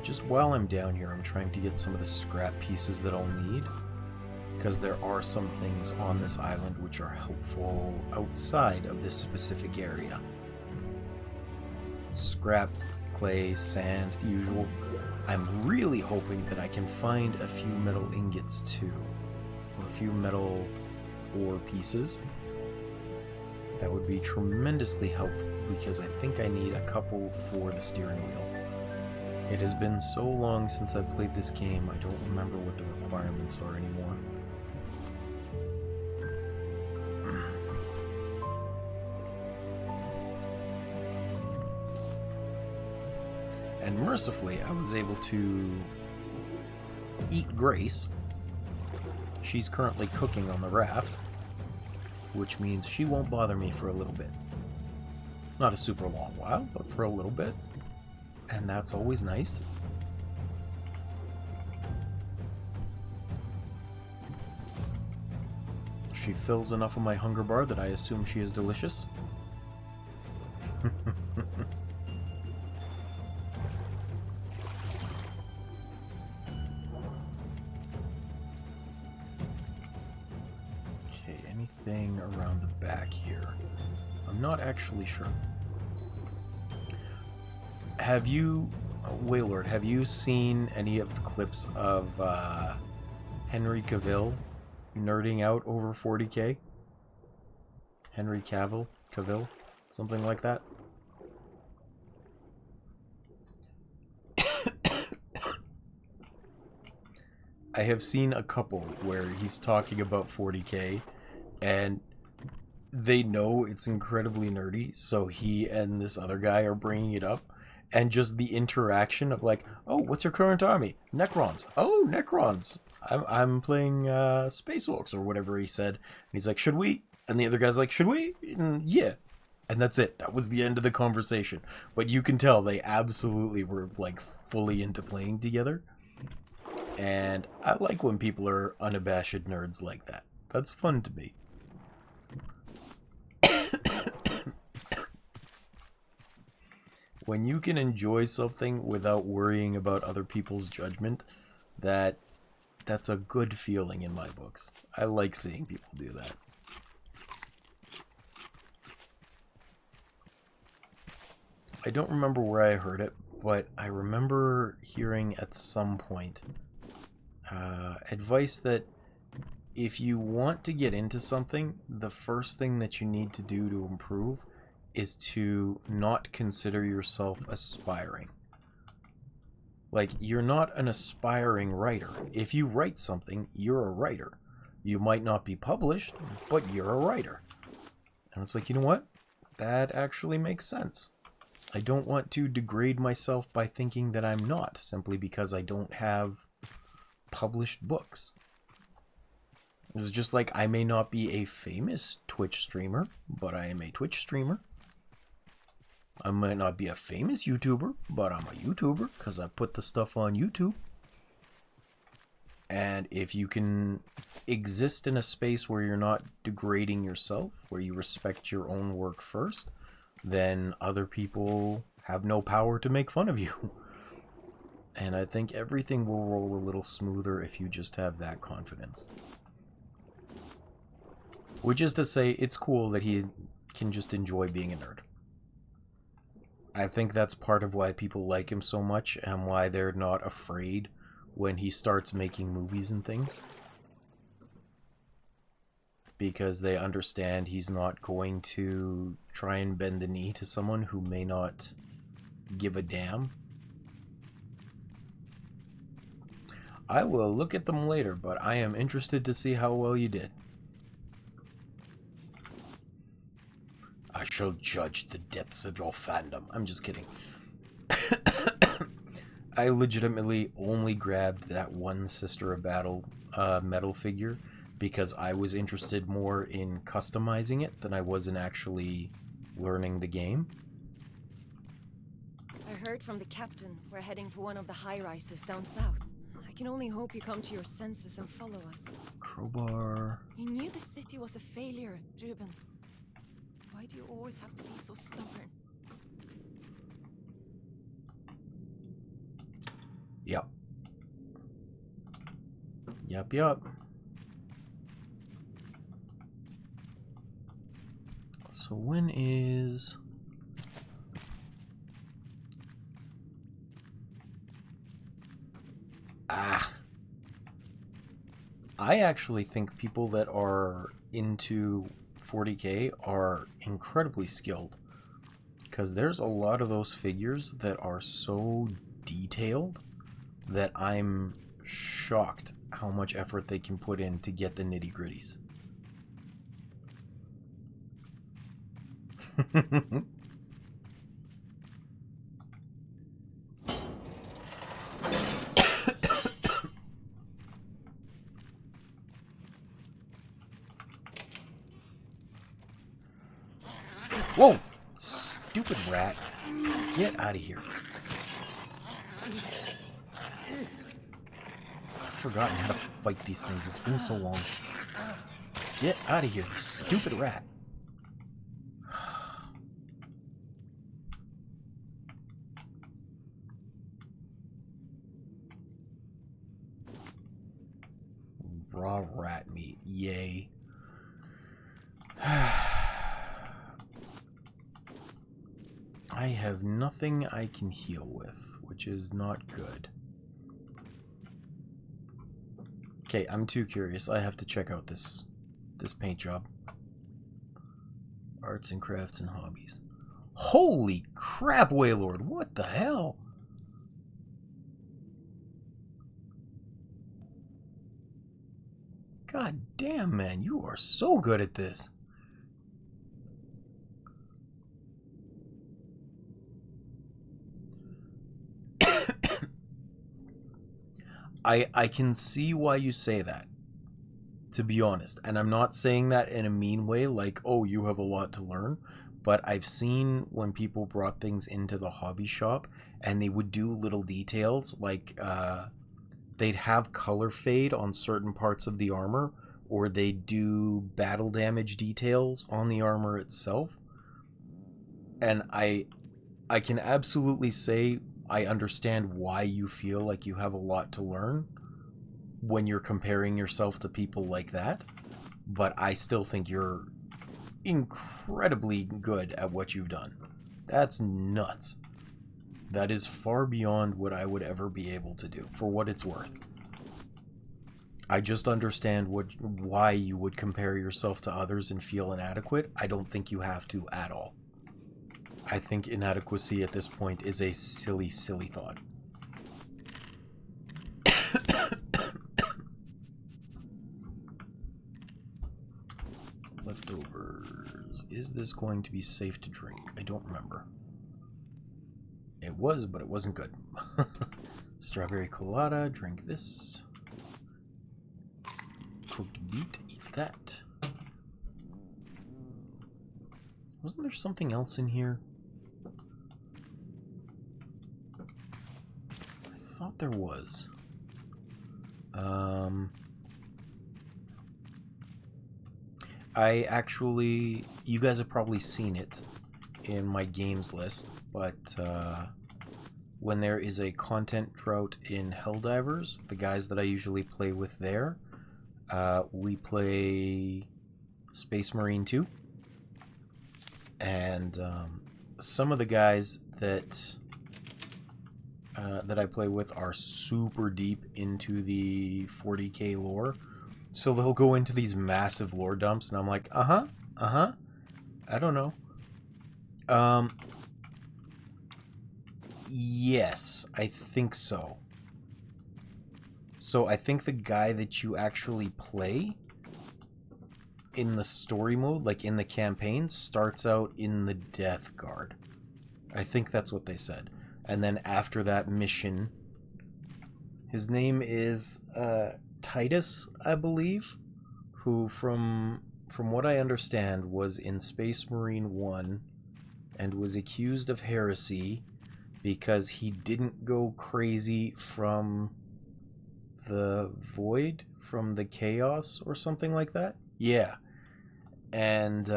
Just while I'm down here, I'm trying to get some of the scrap pieces that I'll need, because there are some things on this island which are helpful outside of this specific area. Scrap, clay, sand, the usual. I'm really hoping that I can find a few metal ingots too, or a few metal ore pieces. That would be tremendously helpful, because I think I need a couple for the steering wheel. It has been so long since I played this game, I don't remember what the requirements are anymore. And mercifully, I was able to eat Grace. She's currently cooking on the raft, which means she won't bother me for a little bit. Not a super long while, but for a little bit. And that's always nice. She fills enough of my hunger bar that I assume she is delicious. Okay, anything around the back here? I'm not actually sure. Have you, Waylord, have you seen any of the clips of Henry Cavill nerding out over 40k? Henry Cavill, something like that. I have seen a couple where he's talking about 40k and they know it's incredibly nerdy, so he and this other guy are bringing it up, and just the interaction of like, oh, what's your current army? Necrons. Oh, Necrons. I'm playing Space Orcs or whatever he said. And he's like, should we? And the other guy's like, should we? And yeah. And that's it. That was the end of the conversation. But you can tell they absolutely were like fully into playing together. And I like when people are unabashed nerds like that. That's fun to me. When you can enjoy something without worrying about other people's judgment, that's a good feeling in my books. I like seeing people do that. I don't remember where I heard it, but I remember hearing at some point advice that if you want to get into something, the first thing that you need to do to improve is to not consider yourself aspiring. Like, you're not an aspiring writer. If you write something, you're a writer. You might not be published, but you're a writer. And it's like, you know what? That actually makes sense. I don't want to degrade myself by thinking that I'm not, simply because I don't have published books. It's just like I may not be a famous Twitch streamer, but I am a Twitch streamer. I might not be a famous YouTuber, but I'm a YouTuber because I put the stuff on YouTube. And if you can exist in a space where you're not degrading yourself, where you respect your own work first, then other people have no power to make fun of you. And I think everything will roll a little smoother if you just have that confidence. Which is to say, it's cool that he can just enjoy being a nerd. I think that's part of why people like him so much and why they're not afraid when he starts making movies and things. Because they understand he's not going to try and bend the knee to someone who may not give a damn. I will look at them later, but I am interested to see how well you did. I shall judge the depths of your fandom. I'm just kidding. I legitimately only grabbed that one Sister of Battle metal figure because I was interested more in customizing it than I was in actually learning the game. I heard from the captain we're heading for one of the high-rises down south. I can only hope you come to your senses and follow us. Crowbar. You knew the city was a failure, Ruben. Why do you always have to be so stubborn? Yep. Yep. So when is... I actually think people that are into 40k are incredibly skilled. Because there's a lot of those figures that are so detailed that I'm shocked how much effort they can put in to get the nitty-gritties. Whoa! Stupid rat. Get out of here. I've forgotten how to fight these things. It's been so long. Get out of here, you stupid rat. Raw rat meat. Yay. I have nothing I can heal with, which is not good. Okay, I'm too curious. I have to check out this paint job. Arts and crafts and hobbies. Holy crap, Waylord! What the hell? God damn, man, you are so good at this. I can see why you say that, to be honest. And I'm not saying that in a mean way, like, oh, you have a lot to learn. But I've seen when people brought things into the hobby shop and they would do little details, like they'd have color fade on certain parts of the armor, or they'd do battle damage details on the armor itself. And I can absolutely say I understand why you feel like you have a lot to learn when you're comparing yourself to people like that, but I still think you're incredibly good at what you've done. That's nuts. That is far beyond what I would ever be able to do, for what it's worth. I just understand why you would compare yourself to others and feel inadequate. I don't think you have to at all. I think inadequacy at this point is a silly, silly thought. Leftovers. Is this going to be safe to drink? I don't remember. It was, but it wasn't good. Strawberry colada. Drink this. Cooked beet. Eat that. Wasn't there something else in here? I thought there was. I actually... You guys have probably seen it in my games list, but when there is a content drought in Helldivers, the guys that I usually play with there, we play Space Marine 2. And some of the guys that I play with are super deep into the 40k lore, so they'll go into these massive lore dumps, and I'm like, I don't know. Yes, I think so. So I think the guy that you actually play in the story mode, like in the campaign, starts out in the Death Guard. I think that's what they said. And then after that mission, his name is Titus, I believe, who from what I understand was in Space Marine 1 and was accused of heresy because he didn't go crazy from the void, from the chaos or something like that. Yeah. And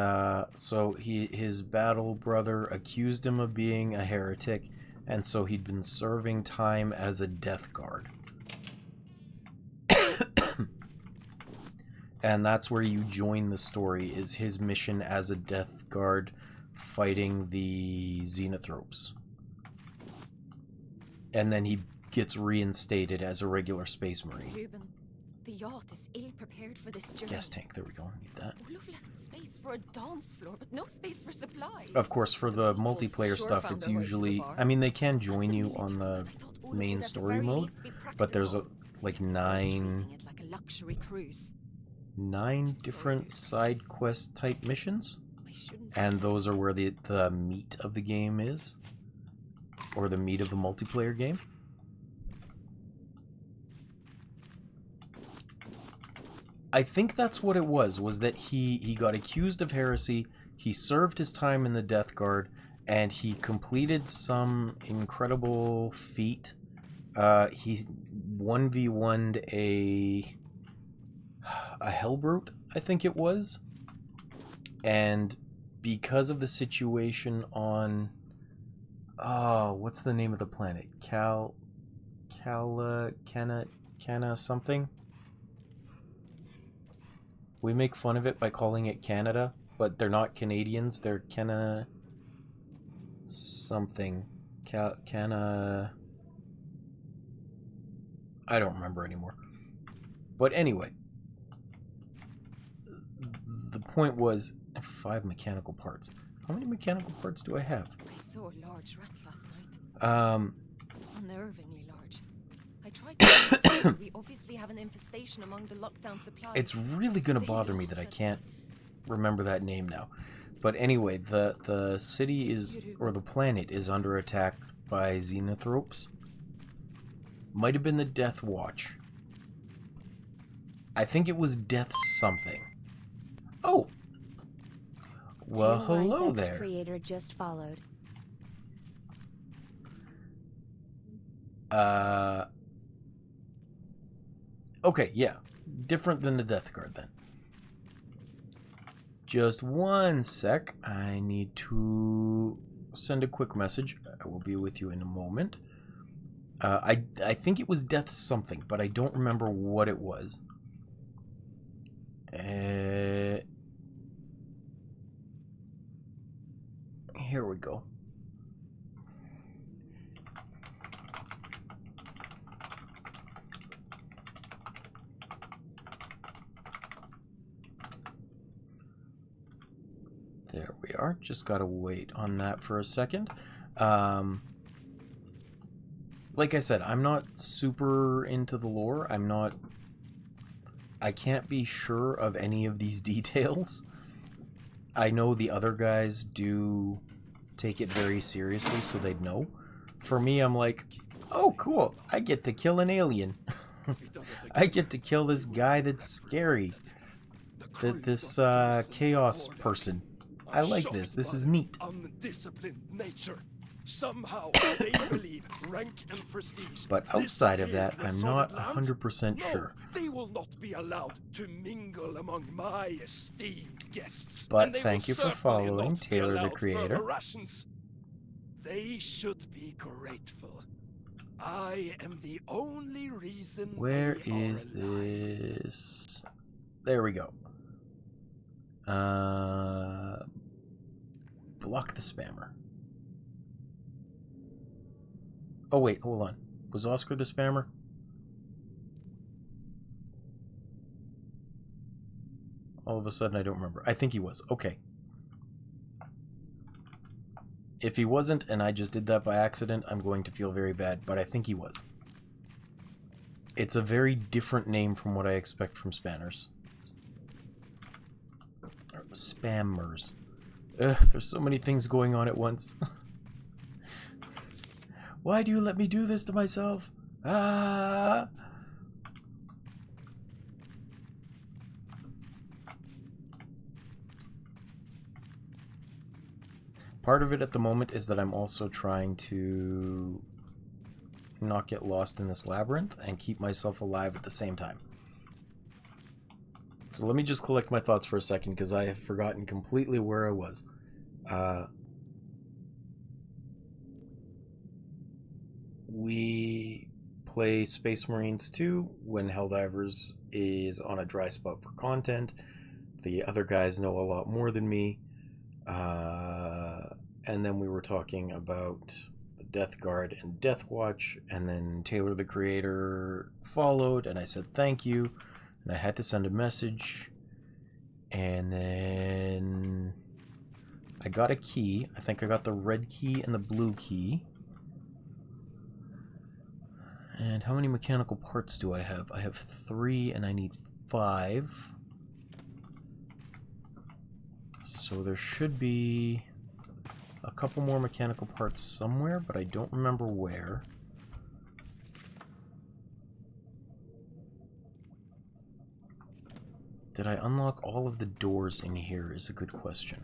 so his battle brother accused him of being a heretic, and so he'd been serving time as a Death Guard. And that's where you join the story, is his mission as a Death Guard fighting the Xenothropes. And then he gets reinstated as a regular Space Marine. Ruben, the yacht is ill-prepared for this journey. Gas tank, there we go. Need that. We'll have left space for a dance floor, but no space for supplies. Of course, for the multiplayer stuff, it's usually... I mean, they can join you on the main story mode, but there's like 9 different side quest type missions, and those are where the meat of the game is, or the meat of the multiplayer game. I think that's what it was that he got accused of heresy, He served his time in the Death Guard, and he completed some incredible feat. He 1v1'd a Hellbrute, I think it was. And because of the situation on... Oh, what's the name of the planet? Cana something? We make fun of it by calling it Canada, but they're not Canadians. They're Cana something. Cana... I don't remember anymore. But anyway, the point was 5 mechanical parts. How many mechanical parts do I have? I saw a large rat last night. Unnervingly large. I tried to we obviously have an infestation among the lockdown supplies. It's really going to bother me that I can't remember that name now. But anyway, the city is, or the planet is under attack by xenothropes. Might have been the Death Watch. I think it was Death something. Oh! Well, hello there. Creator just followed. Okay, yeah. Different than the Death Guard then. Just one sec. I need to send a quick message. I will be with you in a moment. I think it was Death something, but I don't remember what it was. Here we go. There we are. Just gotta wait on that for a second. Like I said, I'm not super into the lore. I can't be sure of any of these details. I know the other guys do take it very seriously, so they'd know. For me, I'm like, oh, cool. I get to kill an alien. I get to kill this guy that's scary. This chaos person. I like this. This is neat. Undisciplined nature. Somehow they believe rank and prestige. But outside of that, I'm not 100% sure. They will not be allowed to mingle among my esteemed guests. But thank you for following Taylor the Creator. They should be grateful. I am the only reason. Where is this? There we go. Block the spammer. Oh wait, hold on. Was Oscar the spammer? All of a sudden I don't remember. I think he was. Okay. If he wasn't and I just did that by accident, I'm going to feel very bad, but I think he was. It's a very different name from what I expect from spammers. Spammers. Ugh, there's so many things going on at once. Why do you let me do this to myself? Ah! Part of it at the moment is that I'm also trying to not get lost in this labyrinth and keep myself alive at the same time. So let me just collect my thoughts for a second because I have forgotten completely where I was. We play Space Marines 2 when Helldivers is on a dry spot for content. The other guys know a lot more than me. And then we were talking about the Death Guard and Death Watch, and then Taylor the Creator followed, and I said thank you, and I had to send a message, and then I got a key. I think I got the red key and the blue key. And how many mechanical parts do I have? I have 3 and I need 5. So there should be a couple more mechanical parts somewhere, but I don't remember where. Did I unlock all of the doors in here is a good question.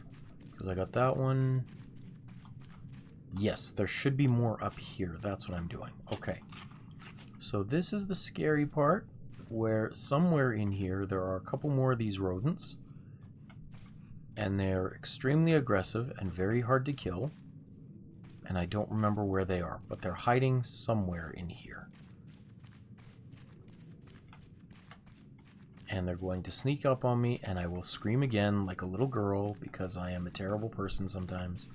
Because I got that one. Yes, there should be more up here. That's what I'm doing. Okay. So this is the scary part, where somewhere in here there are a couple more of these rodents. And they're extremely aggressive and very hard to kill. And I don't remember where they are, but they're hiding somewhere in here. And they're going to sneak up on me, and I will scream again like a little girl, because I am a terrible person sometimes.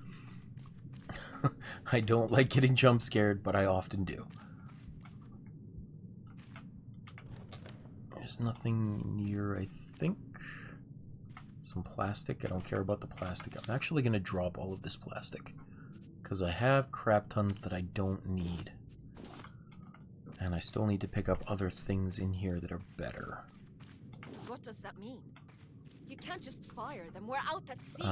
I don't like getting jump scared, but I often do. There's nothing near, I think. Some plastic. I don't care about the plastic. I'm actually going to drop all of this plastic, because I have crap tons that I don't need. And I still need to pick up other things in here that are better. What does that mean? You can't just fire them. We're out at sea.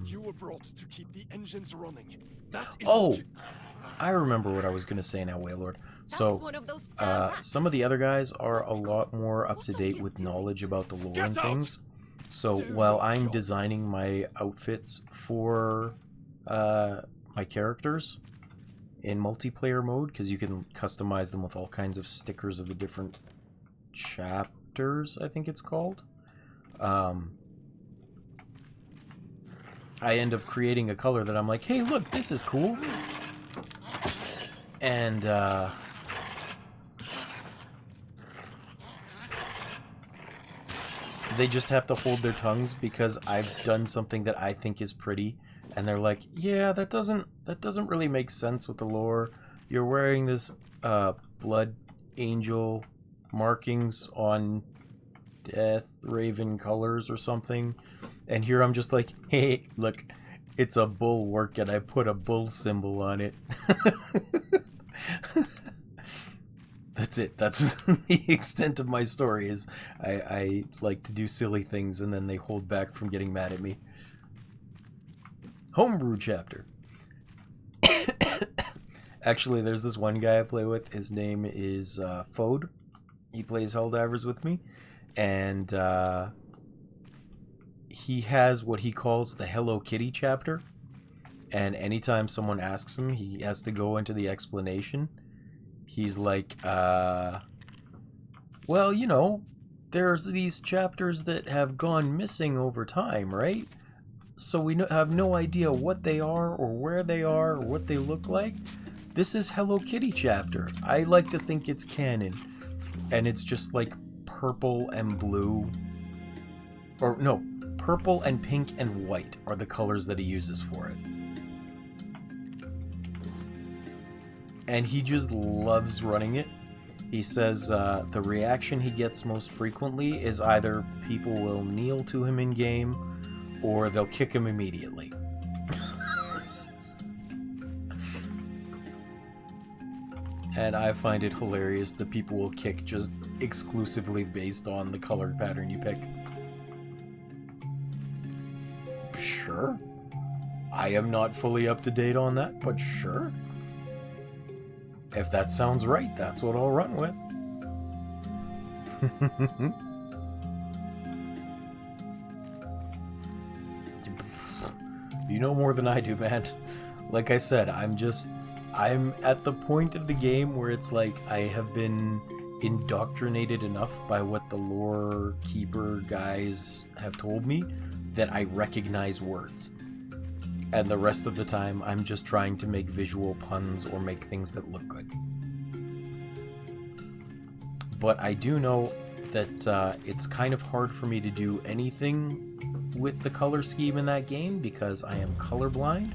You were brought to keep the engines running. That is Oh! what you... I remember what I was going to say now, Waylord. That's So, one of those damn rats. some of the other guys are a lot more up-to-date with knowledge about the lore and things. So, while I'm designing my outfits for my characters in multiplayer mode, because you can customize them with all kinds of stickers of the different chapters, I think it's called. I end up creating a color that I'm like, hey, look, this is cool. And, they just have to hold their tongues because I've done something that I think is pretty. And they're like, yeah, that doesn't really make sense with the lore. You're wearing this, blood angel markings on death raven colors or something. And here I'm just like, hey, look, it's a bulwark and I put a bull symbol on it. That's it. That's the extent of my story. Is I like to do silly things and then they hold back from getting mad at me. Homebrew chapter. Actually, there's this one guy I play with. His name is Fode. He plays Helldivers with me. And he has what he calls the Hello Kitty chapter. And anytime someone asks him, he has to go into the explanation. He's like, well, you know, there's these chapters that have gone missing over time, right? So we have no idea what they are or where they are or what they look like. This is Hello Kitty chapter. I like to think it's canon. And it's just like purple and blue. Or no, purple and pink and white are the colors that he uses for it. And he just loves running it. He says the reaction he gets most frequently is either people will kneel to him in game or they'll kick him immediately. And I find it hilarious that people will kick just exclusively based on the color pattern you pick. Sure. I am not fully up to date on that, but sure. If that sounds right, that's what I'll run with. You know more than I do, man. Like I said, I'm at the point of the game where it's like I have been indoctrinated enough by what the lore keeper guys have told me that I recognize words. And the rest of the time, I'm just trying to make visual puns or make things that look good. But I do know that it's kind of hard for me to do anything with the color scheme in that game because I am colorblind.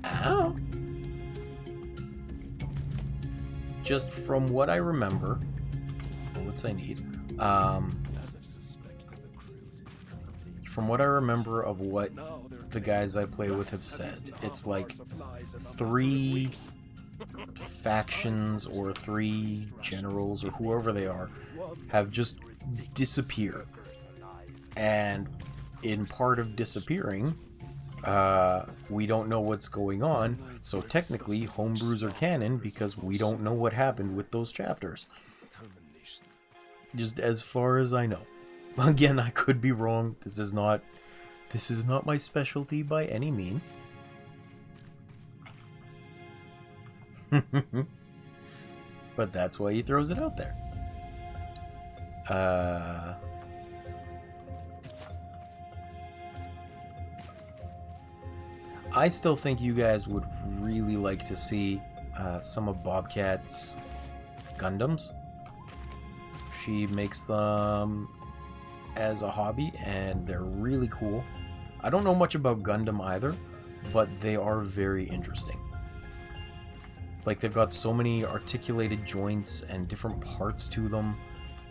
Ow! Just from what I remember, bullets I need. From what I remember of what the guys I play with have said, it's like 3 factions or 3 generals or whoever they are have just disappeared. And in part of disappearing, We don't know what's going on, so technically homebrews are canon because we don't know what happened with those chapters. Just as far as I know. Again, I could be wrong. This is not my specialty by any means. But that's why he throws it out there. I still think you guys would really like to see some of Bobcat's Gundams. She makes them as a hobby, and they're really cool. I don't know much about Gundam either, but they are very interesting. Like, they've got so many articulated joints and different parts to them,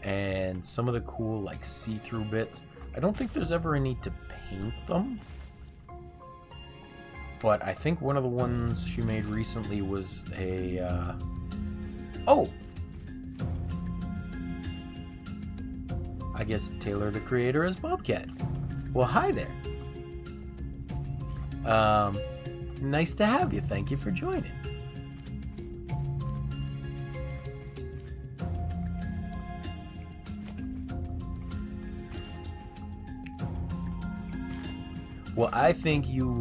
and some of the cool, like, see-through bits. I don't think there's ever a need to paint them, but I think one of the ones she made recently was a, oh! I guess Taylor the creator is Bobcat. Well, hi there. Nice to have you. Thank you for joining. Well, I think everyone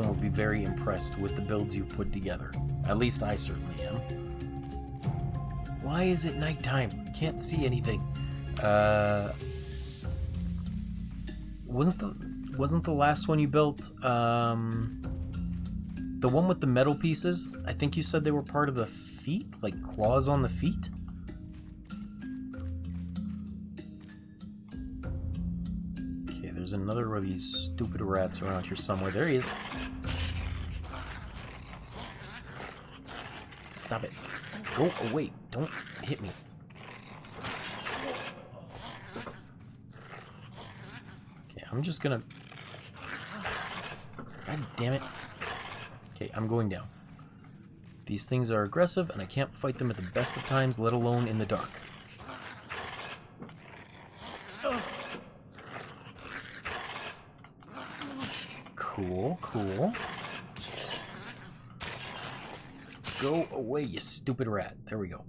would be very impressed with the builds you've put together. At least I certainly am. Why is it nighttime? Can't see anything. Wasn't the last one you built the one with the metal pieces? I think you said they were part of the feet, like claws on the feet. Okay, there's another of these stupid rats around here somewhere. There he is. Stop it. Go away. Don't hit me. Okay, I'm just gonna... God damn it. Okay, I'm going down. These things are aggressive, and I can't fight them at the best of times, let alone in the dark. Cool, cool. Go away, you stupid rat. There we go.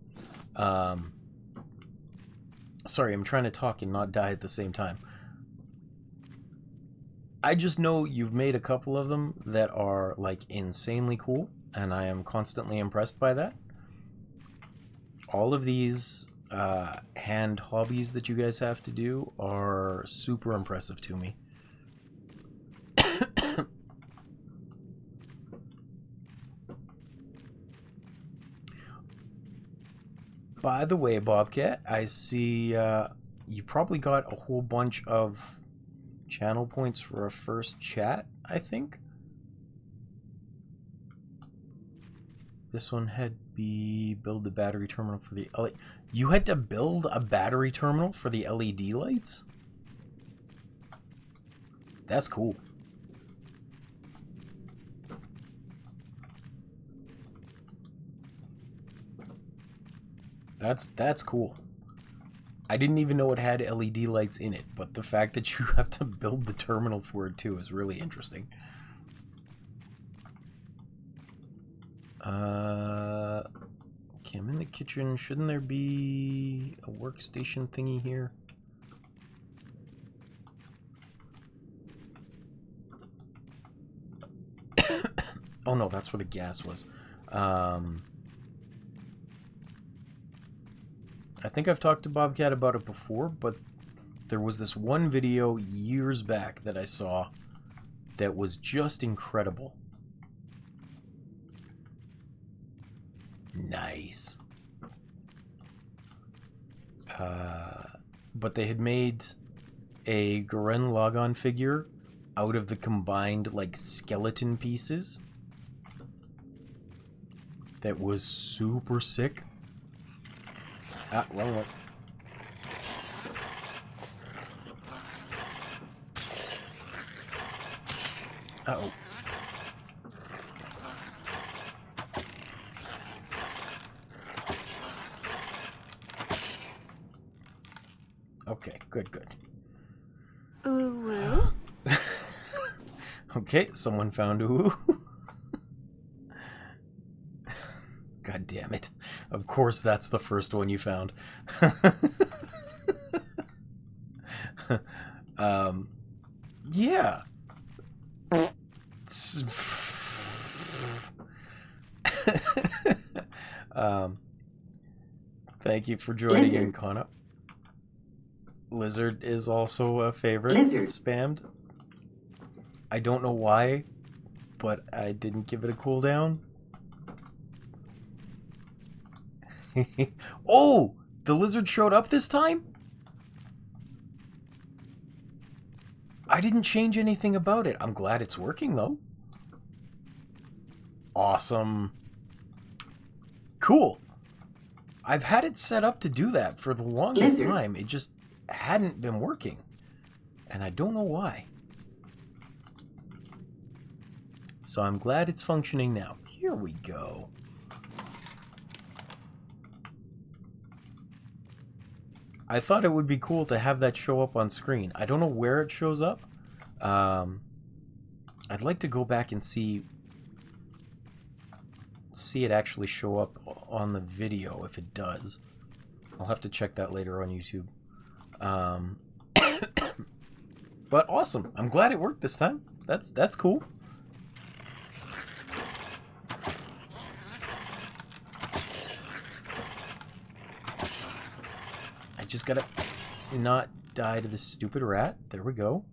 Sorry, I'm trying to talk and not die at the same time. I just know you've made a couple of them that are, like, insanely cool, and I am constantly impressed by that. All of these hand hobbies that you guys have to do are super impressive to me. By the way, Bobcat, I see you probably got a whole bunch of channel points for a first chat, I think. This one had be build the battery terminal for the LED. You had to build a battery terminal for the LED lights? That's cool. That's cool. I didn't even know it had LED lights in it, but the fact that you have to build the terminal for it too is really interesting. Okay, I'm in the kitchen. Shouldn't there be a workstation thingy here? Oh no, that's where the gas was. I think I've talked to Bobcat about it before, but there was this one video years back that I saw that was just incredible. Nice. But they had made a Gurren Lagann figure out of the combined, like, skeleton pieces that was super sick. Ah, wrong one. Uh-oh. Okay, good, good. Ooh, woo. Okay, someone found a woo. God damn it. Of course that's the first one you found. Yeah. Thank you for joining in, Connor. Lizard is also a favorite. Lizard. It's spammed. I don't know why, but I didn't give it a cooldown. Oh! The lizard showed up this time? I didn't change anything about it. I'm glad it's working, though. Awesome. Cool. I've had it set up to do that for the longest time. It just hadn't been working. And I don't know why. So I'm glad it's functioning now. Here we go. I thought it would be cool to have that show up on screen. I don't know where it shows up. I'd like to go back and see it actually show up on the video if it does. I'll have to check that later on YouTube. But awesome. I'm glad it worked this time. That's cool. I just gotta not die to this stupid rat. There we go.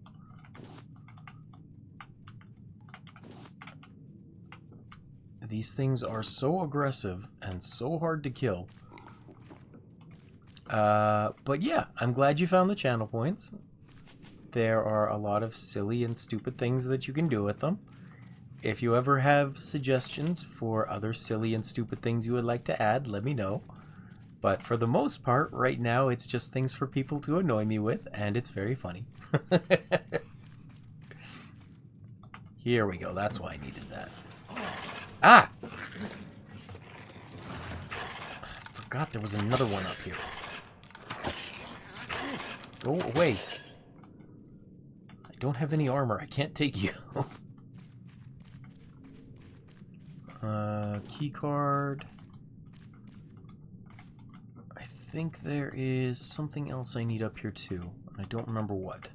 These things are so aggressive and so hard to kill. But yeah, I'm glad you found the channel points. There are a lot of silly and stupid things that you can do with them. If you ever have suggestions for other silly and stupid things you would like to add, let me know. But for the most part, right now, it's just things for people to annoy me with, and it's very funny. Here we go. That's why I needed that. Ah! I forgot there was another one up here. Go away. I don't have any armor. I can't take you. Key card. I think there is something else I need up here too. I don't remember what.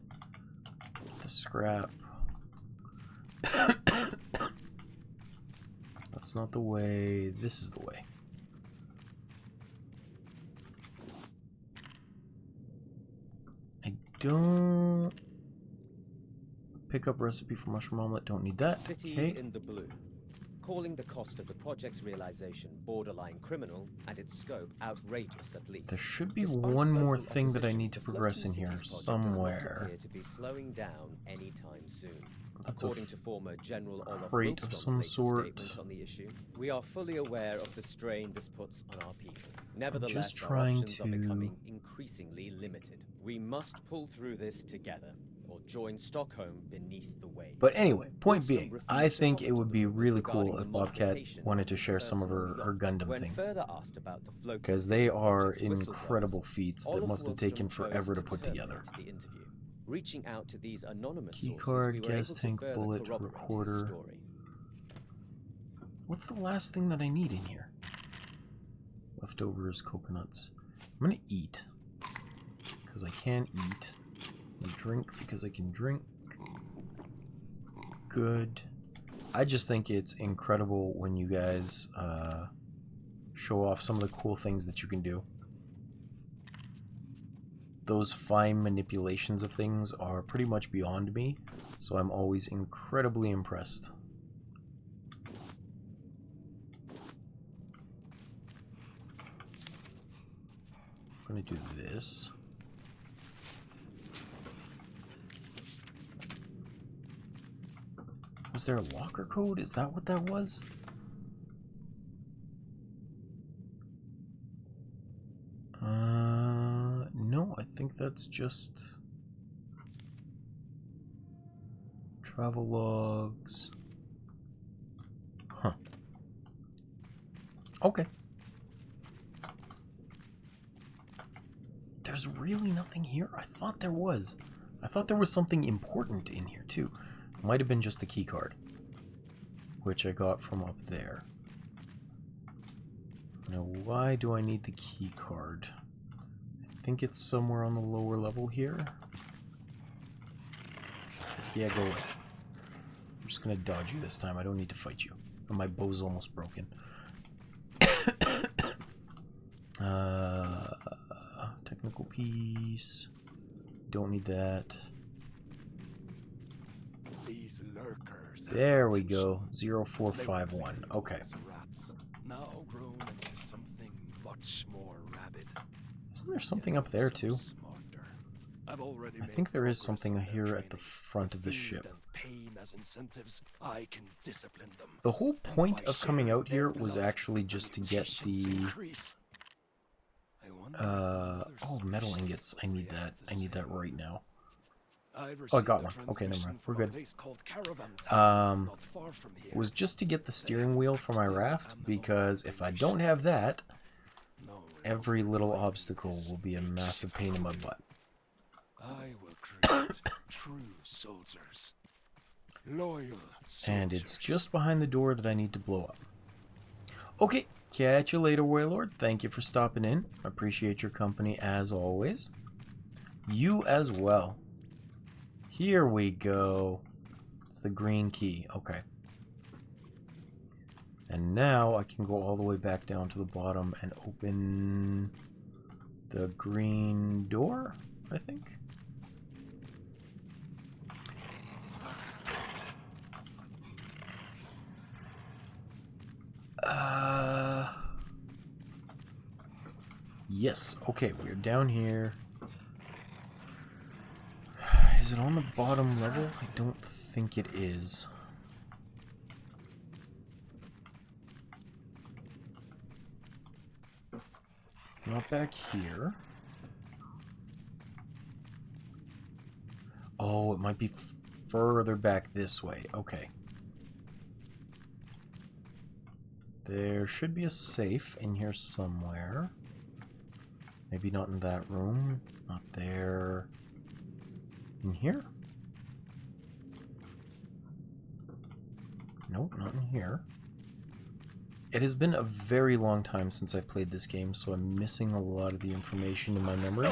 The scrap. That's not the way. This is the way. I don't pick up recipe for mushroom omelet. Don't need that. Cities Okay. in the blue. Calling the cost of the project's realization borderline criminal and its scope outrageous at least. There should be Despite one more local thing that I opposition, need to the progress in floating here cities project does not somewhere. appear to be slowing down anytime soon. That's According a to former General Olaf crate of Wilstrom's some latest sort. statement on the issue, we are fully aware of the strain this puts on our people. Nevertheless, just our trying options are to- becoming increasingly limited. We must pull through this together, or join Stockholm beneath the waves. But anyway, point Wilstrom being, refused I to think comment it on would the be rumors really regarding cool the if Bobcat modification wanted to of share some of personal her yacht. Gundam When things. further asked about the floating Because city they are project's whistleblowers, incredible feats that Olaf must have Wilstrom taken chose forever to put terminate together. the interview. Reaching out to these anonymous Key sources, card, we were gas able to tank, further bullet, corroborate his recorder. story. What's the last thing that I need in here? Leftovers, coconuts. I'm gonna eat. Because I can eat. And drink because I can drink. Good. I just think it's incredible when you guys show off some of the cool things that you can do. Those fine manipulations of things are pretty much beyond me, so I'm always incredibly impressed. I'm gonna do this. Was there a locker code? Is that what that was? No, I think that's just travel logs. Huh. Okay. There's really nothing here? I thought there was. I thought there was something important in here too. Might have been just the key card, which I got from up there. Now, why do I need the key card? I think it's somewhere on the lower level here. Yeah, go away. I'm just gonna dodge you this time. I don't need to fight you. And my bow's almost broken. Technical piece. Don't need that. These lurkers. There we go. 0451. Okay. Rats, now grown into something much more rabid. Isn't there something up there too? I think there is something here at the front of the ship. The whole point of coming out here was actually just to get the... oh, metal ingots. I need that. I need that right now. Oh, I got one. Okay, never mind. We're good. It was just to get the steering wheel for my raft, because if I don't have that, every little obstacle will be a massive pain in my butt. I will create true soldiers. Loyal soldiers. And it's just behind the door that I need to blow up. Okay, catch you later, Warlord. Thank you for stopping in. Appreciate your company as always. You as well. Here we go. It's the green key. Okay. And now I can go all the way back down to the bottom and open the green door, I think. Yes, okay, we're down here. Is it on the bottom level? I don't think it is. Not back here. Oh, it might be further back this way. Okay. There should be a safe in here somewhere. Maybe not in that room. Not there. In here? Nope, not in here. It has been a very long time since I played this game, so I'm missing a lot of the information in my memory.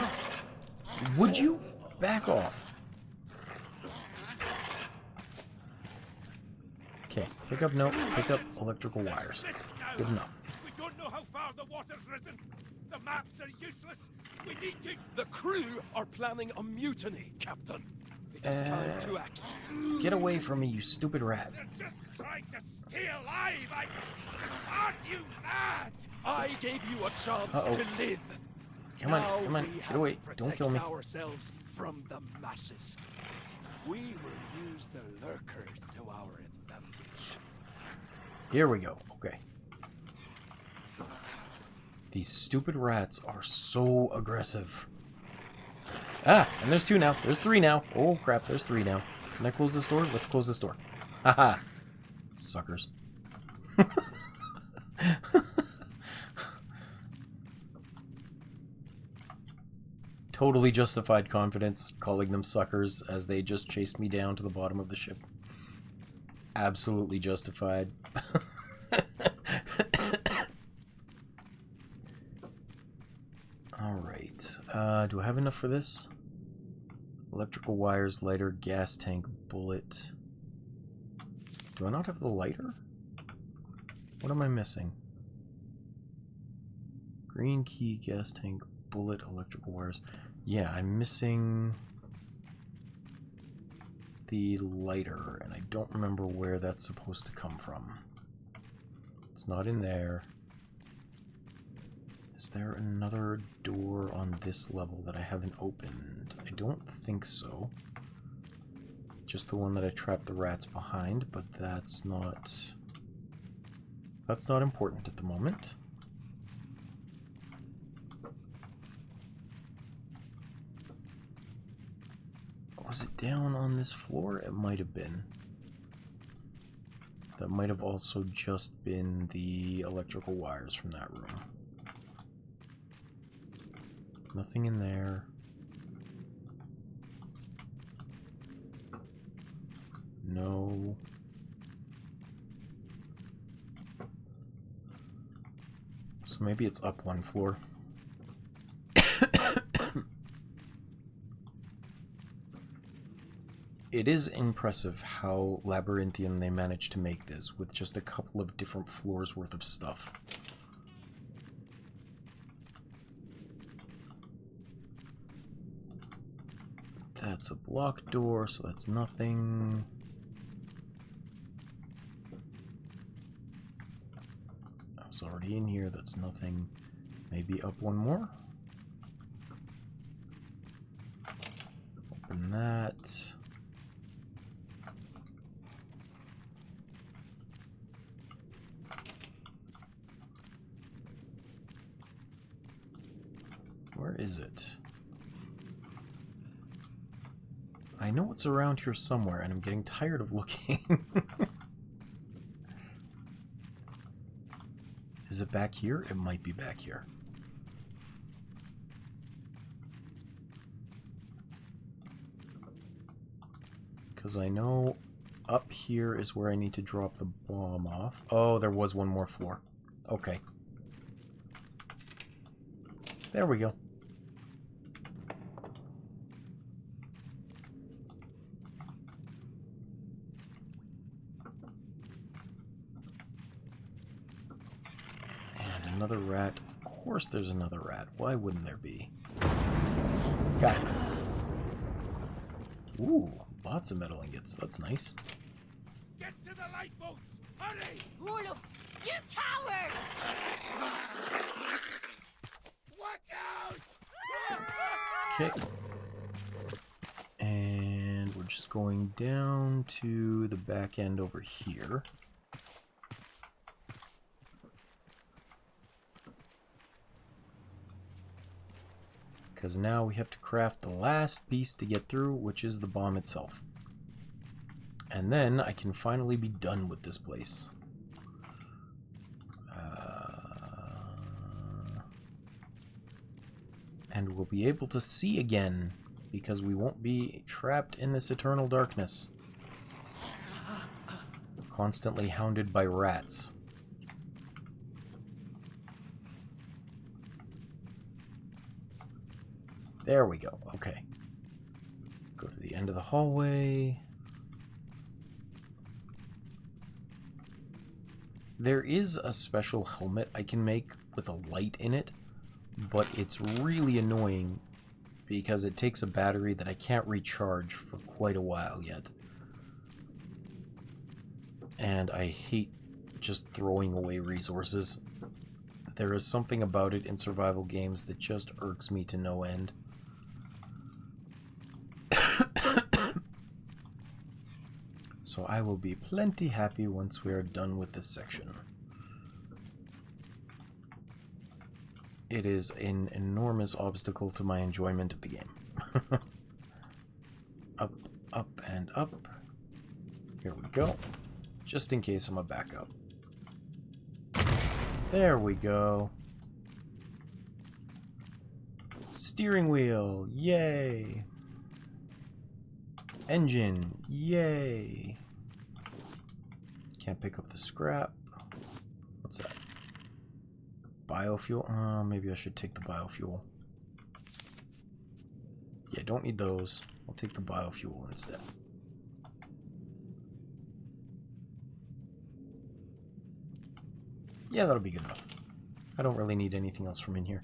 Would you back off? Okay, pick up note, pick up electrical wires. Good enough. We don't know how far the water's risen. The maps are useless. We need to... The crew are planning a mutiny, Captain. It is time to act. Get away from me, you stupid rat. They're just trying to stay alive. Aren't you mad? I gave you a chance to live. Come on, get away. Don't kill me. Ourselves from the masses. We will use the lurkers to our advantage. Here we go. Okay. These stupid rats are so aggressive. Ah, and there's two now. There's three now. Oh, crap, there's three now. Can I close this door? Let's close this door. Haha. Suckers. Totally justified confidence calling them suckers as they just chased me down to the bottom of the ship. Absolutely justified. Alright. Do I have enough for this? Electrical wires, lighter, gas tank, bullet. Do I not have the lighter? What am I missing? Green key, gas tank, bullet, electrical wires. Yeah, I'm missing the lighter, and I don't remember where that's supposed to come from. It's not in there. Is there another door on this level that I haven't opened? I don't think so. Just the one that I trapped the rats behind, but that's not important at the moment. Was it down on this floor? It might have been. That might have also just been the electrical wires from that room. Nothing in there. No. So maybe it's up one floor. It is impressive how labyrinthian they managed to make this with just a couple of different floors worth of stuff. That's a block door, so that's nothing. I was already in here, that's nothing. Maybe up one more? Open that. Where is it? I know it's around here somewhere, and I'm getting tired of looking. Is it back here? It might be back here. Because I know up here is where I need to drop the bomb off. Oh, there was one more floor. Okay. There we go. Another rat. Of course there's another rat. Why wouldn't there be? Got it. Ooh, lots of metal ingots. That's nice. Get to the lifeboats! Hurry! Orlov, you coward! Watch out! Okay. And we're just going down to the back end over here. Because now we have to craft the last piece to get through, which is the bomb itself. And then I can finally be done with this place. And we'll be able to see again, because we won't be trapped in this eternal darkness. Constantly hounded by rats. There we go. Okay. Go to the end of the hallway. There is a special helmet I can make with a light in it, but it's really annoying because it takes a battery that I can't recharge for quite a while yet. And I hate just throwing away resources. There is something about it in survival games that just irks me to no end. So I will be plenty happy once we are done with this section. It is an enormous obstacle to my enjoyment of the game. Up, up, and up. Here we go. Just in case I'm a backup. There we go. Steering wheel, yay! Engine, yay! Can't pick up the scrap. What's that? Biofuel? Maybe I should take the biofuel. Yeah, don't need those. I'll take the biofuel instead. Yeah, that'll be good enough. I don't really need anything else from in here.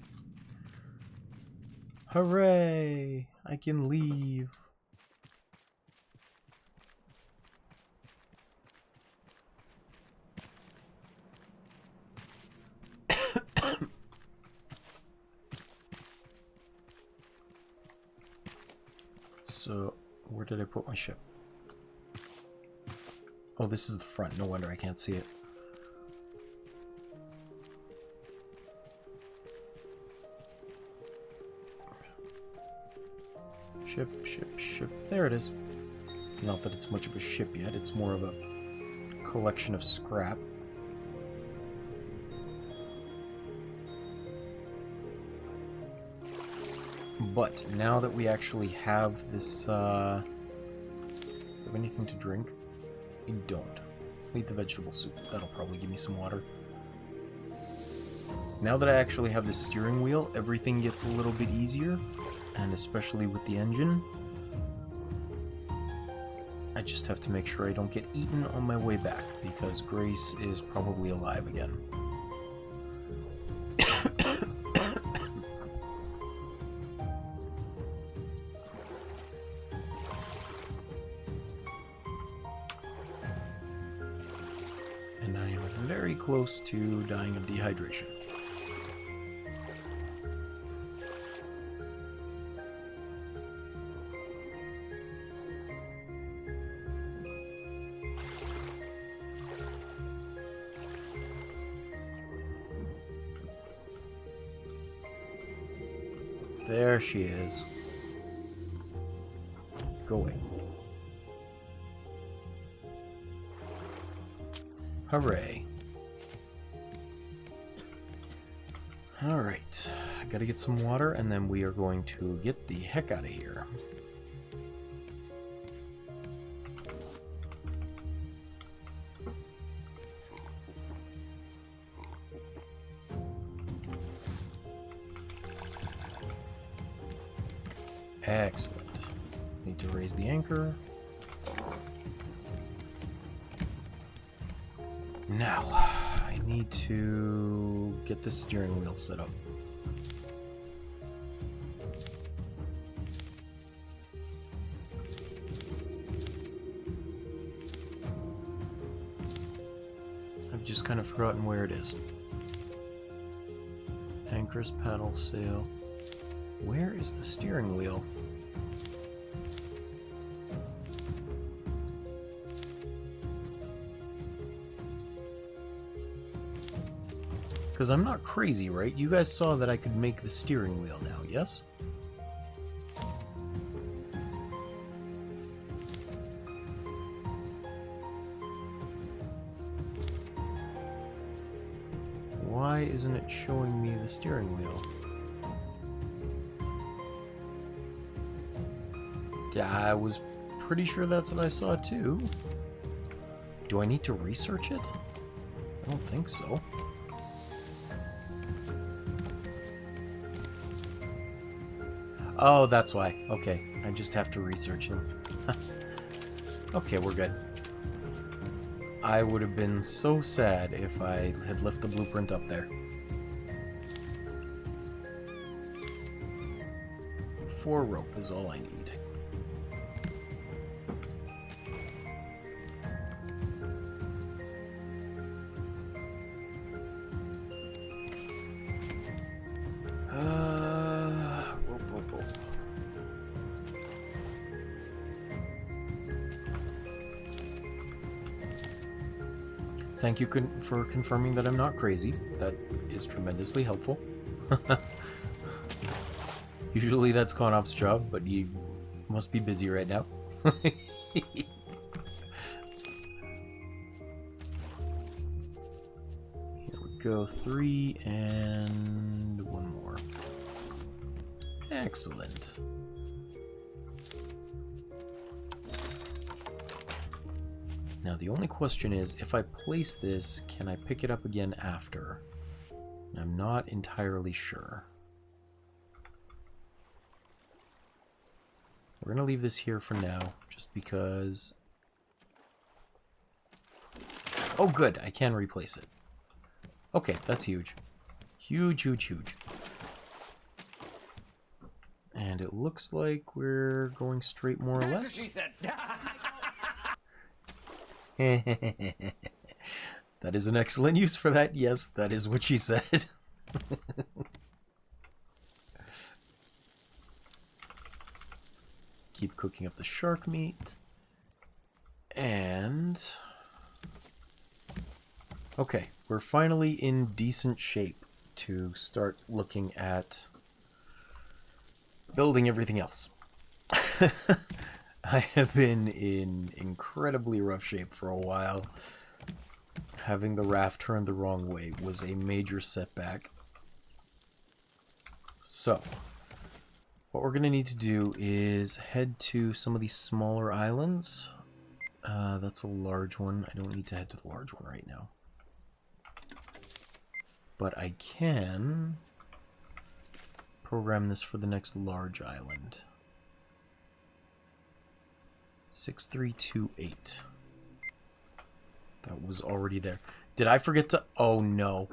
Hooray! I can leave. So, where did I put my ship? Oh, this is the front. No wonder I can't see it. Ship, ship, ship. There it is. Not that it's much of a ship yet. It's more of a collection of scrap. But now that we actually have this, have anything to drink? I don't. I'll eat the vegetable soup. That'll probably give me some water. Now that I actually have this steering wheel, everything gets a little bit easier, and especially with the engine. I just have to make sure I don't get eaten on my way back, because Grace is probably alive again. And I am very close to dying of dehydration. There she is. Go away. Hooray. Alright, I gotta get some water and then we are going to get the heck out of here. Excellent. Need to raise the anchor. Now, I need to get the steering wheel set up. I've just kind of forgotten where it is. Anchors, paddle, sail. Where is the steering wheel? Because I'm not crazy, right? You guys saw that I could make the steering wheel now, yes? Why isn't it showing me the steering wheel? Yeah, I was pretty sure that's what I saw too. Do I need to research it? I don't think so. Oh, that's why. Okay, I just have to research them. Okay, we're good. I would have been so sad if I had left the blueprint up there. 4 rope is all I need. Rope. Thank you for confirming that I'm not crazy. That is tremendously helpful. Usually that's Conop's job, but you must be busy right now. Here we go, 3 and 1 more. Excellent. Now the only question is, if I place this, can I pick it up again after? I'm not entirely sure. We're going to leave this here for now, just because... Oh good, I can replace it. Okay, that's huge. Huge. And it looks like we're going straight more or less. She said. That is an excellent use for that. Yes, that is what she said. Keep cooking up the shark meat. And... okay, we're finally in decent shape to start looking at building everything else. I have been in incredibly rough shape for a while. Having the raft turned the wrong way was a major setback. So, what we're going to need to do is head to some of these smaller islands. That's a large one. I don't need to head to the large one right now. But I can program this for the next large island. 6328. That was already there. Did I forget to... Oh, no.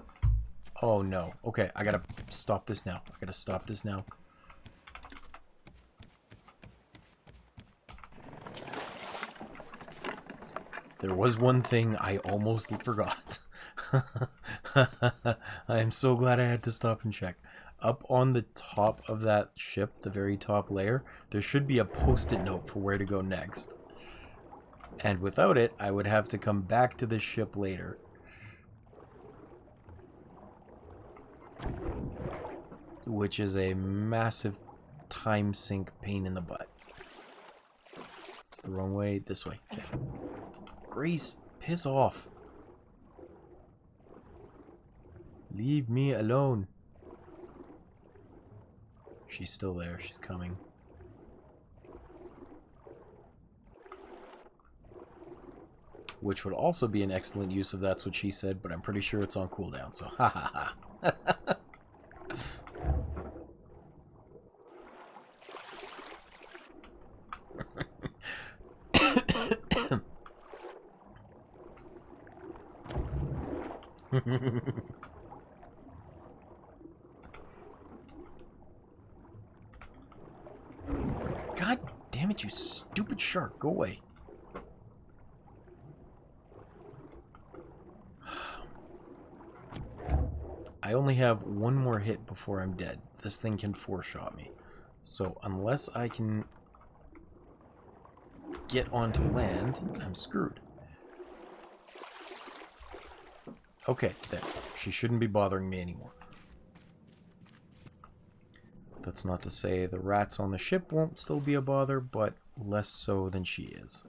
Oh, no. Okay, I gotta stop this now. I gotta stop this now. There was one thing I almost forgot. I am so glad I had to stop and check. Up on the top of that ship, the very top layer, there should be a post-it note for where to go next. And without it, I would have to come back to the ship later. Which is a massive time sink pain in the butt. It's the wrong way. This way. Okay. Grace, piss off. Leave me alone. She's still there. She's coming. Which would also be an excellent use of That's What She Said, but I'm pretty sure it's on cooldown, so ha ha ha. God damn it, you stupid shark. Go away. I only have one more hit before I'm dead. This thing can four-shot me. So unless I can get onto land, I'm screwed. Okay, there. She shouldn't be bothering me anymore. That's not to say the rats on the ship won't still be a bother, but less so than she is.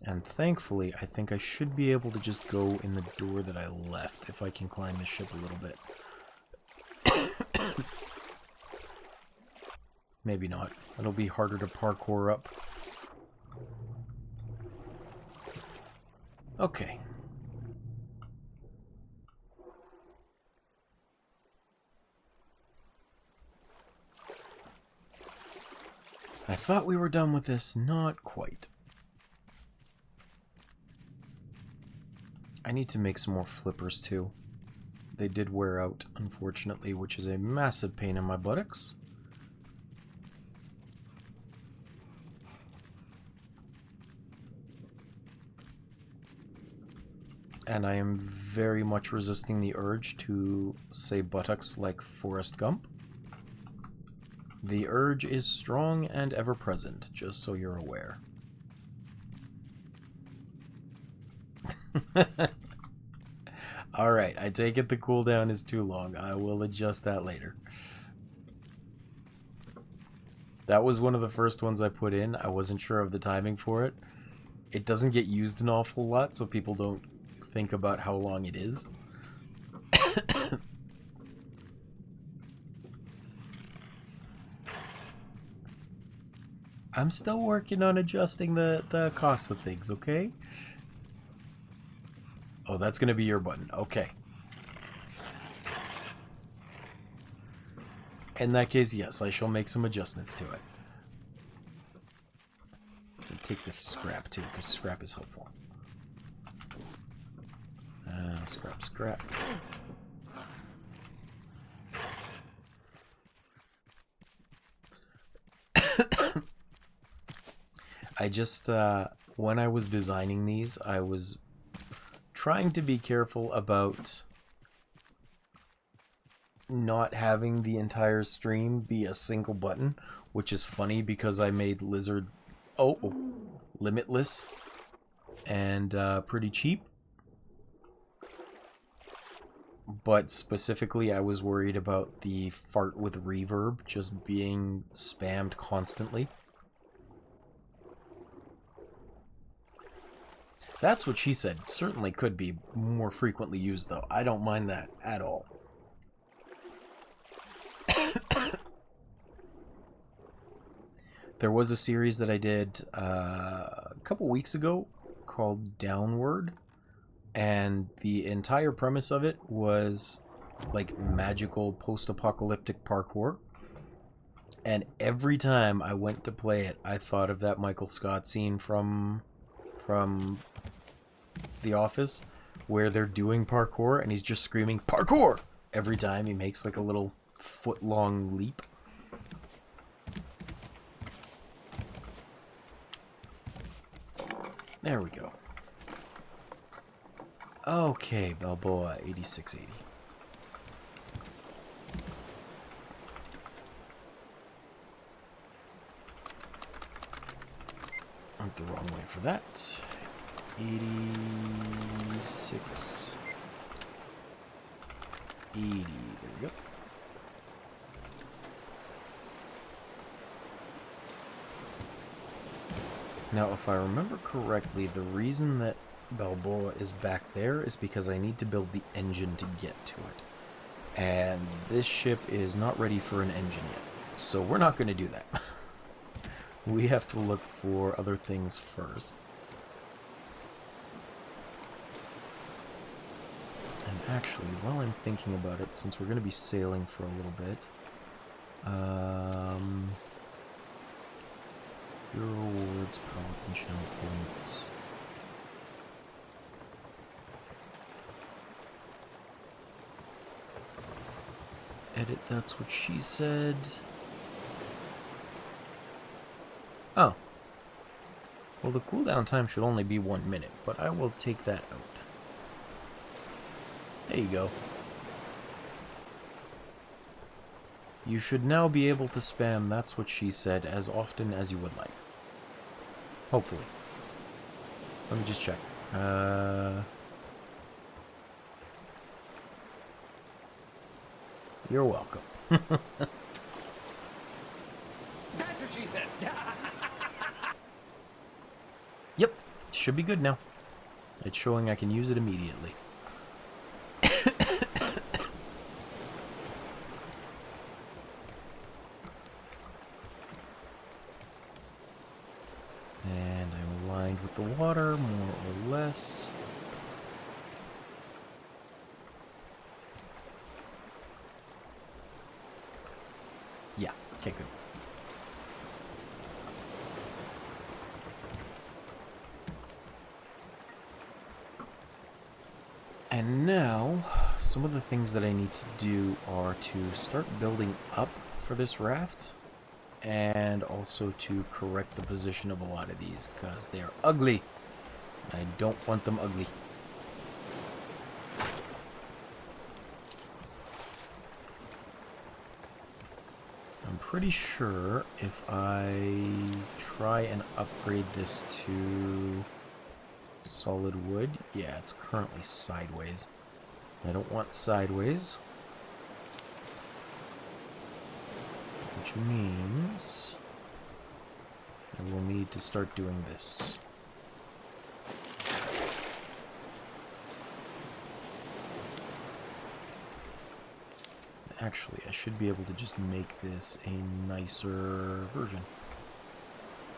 And thankfully, I think I should be able to just go in the door that I left if I can climb the ship a little bit. Maybe not. It'll be harder to parkour up. Okay. I thought we were done with this. Not quite. I need to make some more flippers too. They did wear out, unfortunately, which is a massive pain in my buttocks. And I am very much resisting the urge to say buttocks like Forrest Gump. The urge is strong and ever present, just so you're aware. Alright, I take it the cooldown is too long. I will adjust that later. That was one of the first ones I put in. I wasn't sure of the timing for it. It doesn't get used an awful lot, so people don't think about how long it is. I'm still working on adjusting the cost of things, okay? Oh, that's gonna be your button. Okay. In that case, yes, I shall make some adjustments to it. I'll take this scrap too, because scrap is helpful. Scrap. I just, when I was designing these, I was trying to be careful about not having the entire stream be a single button, which is funny because I made Lizard limitless and pretty cheap. But specifically, I was worried about the fart with reverb just being spammed constantly. That's What She Said certainly could be more frequently used, though. I don't mind that at all. there was a series that I did a couple weeks ago called Downward, and the entire premise of it was like magical post-apocalyptic parkour. And every time I went to play it, I thought of that Michael Scott scene from The Office, where they're doing parkour and he's just screaming parkour every time he makes like a little foot-long leap. There we go. Okay, Balboa 8680. Went the wrong way for that. 86. 80. There we go. Now, if I remember correctly, the reason that Balboa is back there is because I need to build the engine to get to it. And this ship is not ready for an engine yet. So we're not going to do that. We have to look for other things first. And actually, while I'm thinking about it, since we're going to be sailing for a little bit, your rewards, power and channel points. Edit, that's what she said. Oh. Well, the cooldown time should only be 1 minute, but I will take that out. There you go. You should now be able to spam "that's what she said" as often as you would like. Hopefully. Let me just check. You're welcome. That's what she said. Yep, should be good now. It's showing I can use it immediately. And I'm aligned with the water, more or less. Yeah, okay, good. And now, some of the things that I need to do are to start building up for this raft, and also to correct the position of a lot of these, because they are ugly. I don't want them ugly. I'm pretty sure if I try and upgrade this to solid wood, yeah, it's currently sideways. I don't want sideways, which means I will need to start doing this. Actually, I should be able to just make this a nicer version.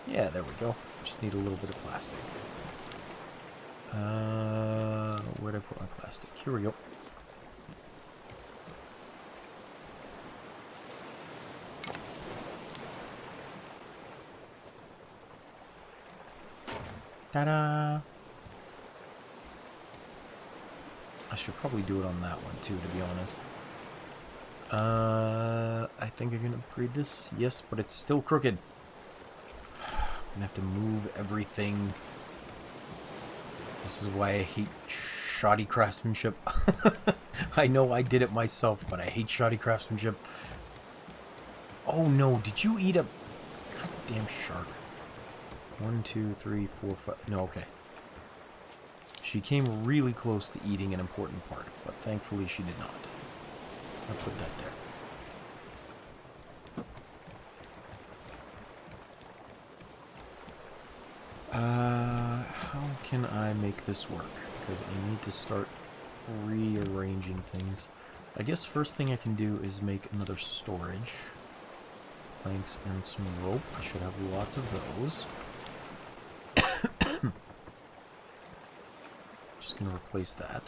Yeah, there we go. Just need a little bit of plastic. Where'd I put my plastic? Here we go. Ta-da! I should probably do it on that one too, to be honest. I think I can upgrade this. Yes, but it's still crooked. I'm gonna have to move everything. This is why I hate shoddy craftsmanship. I know I did it myself, but I hate shoddy craftsmanship. Oh no, did you eat a goddamn shark? 1, 2, 3, 4, 5. No, okay. She came really close to eating an important part, but thankfully she did not. I'll put that there. How can I make this work? Because I need to start rearranging things. I guess first thing I can do is make another storage. planks and some rope. I should have lots of those. Just gonna replace that.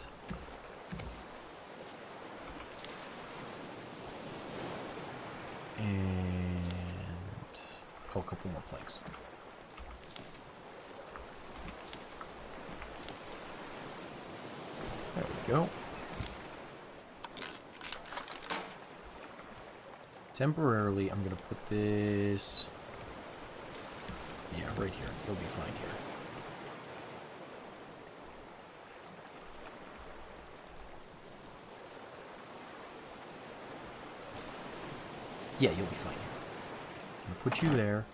And oh, a couple more planks. There we go. Temporarily, I'm gonna put this... yeah, right here. You'll be fine here. Yeah, you'll be fine here. I'm gonna put you there.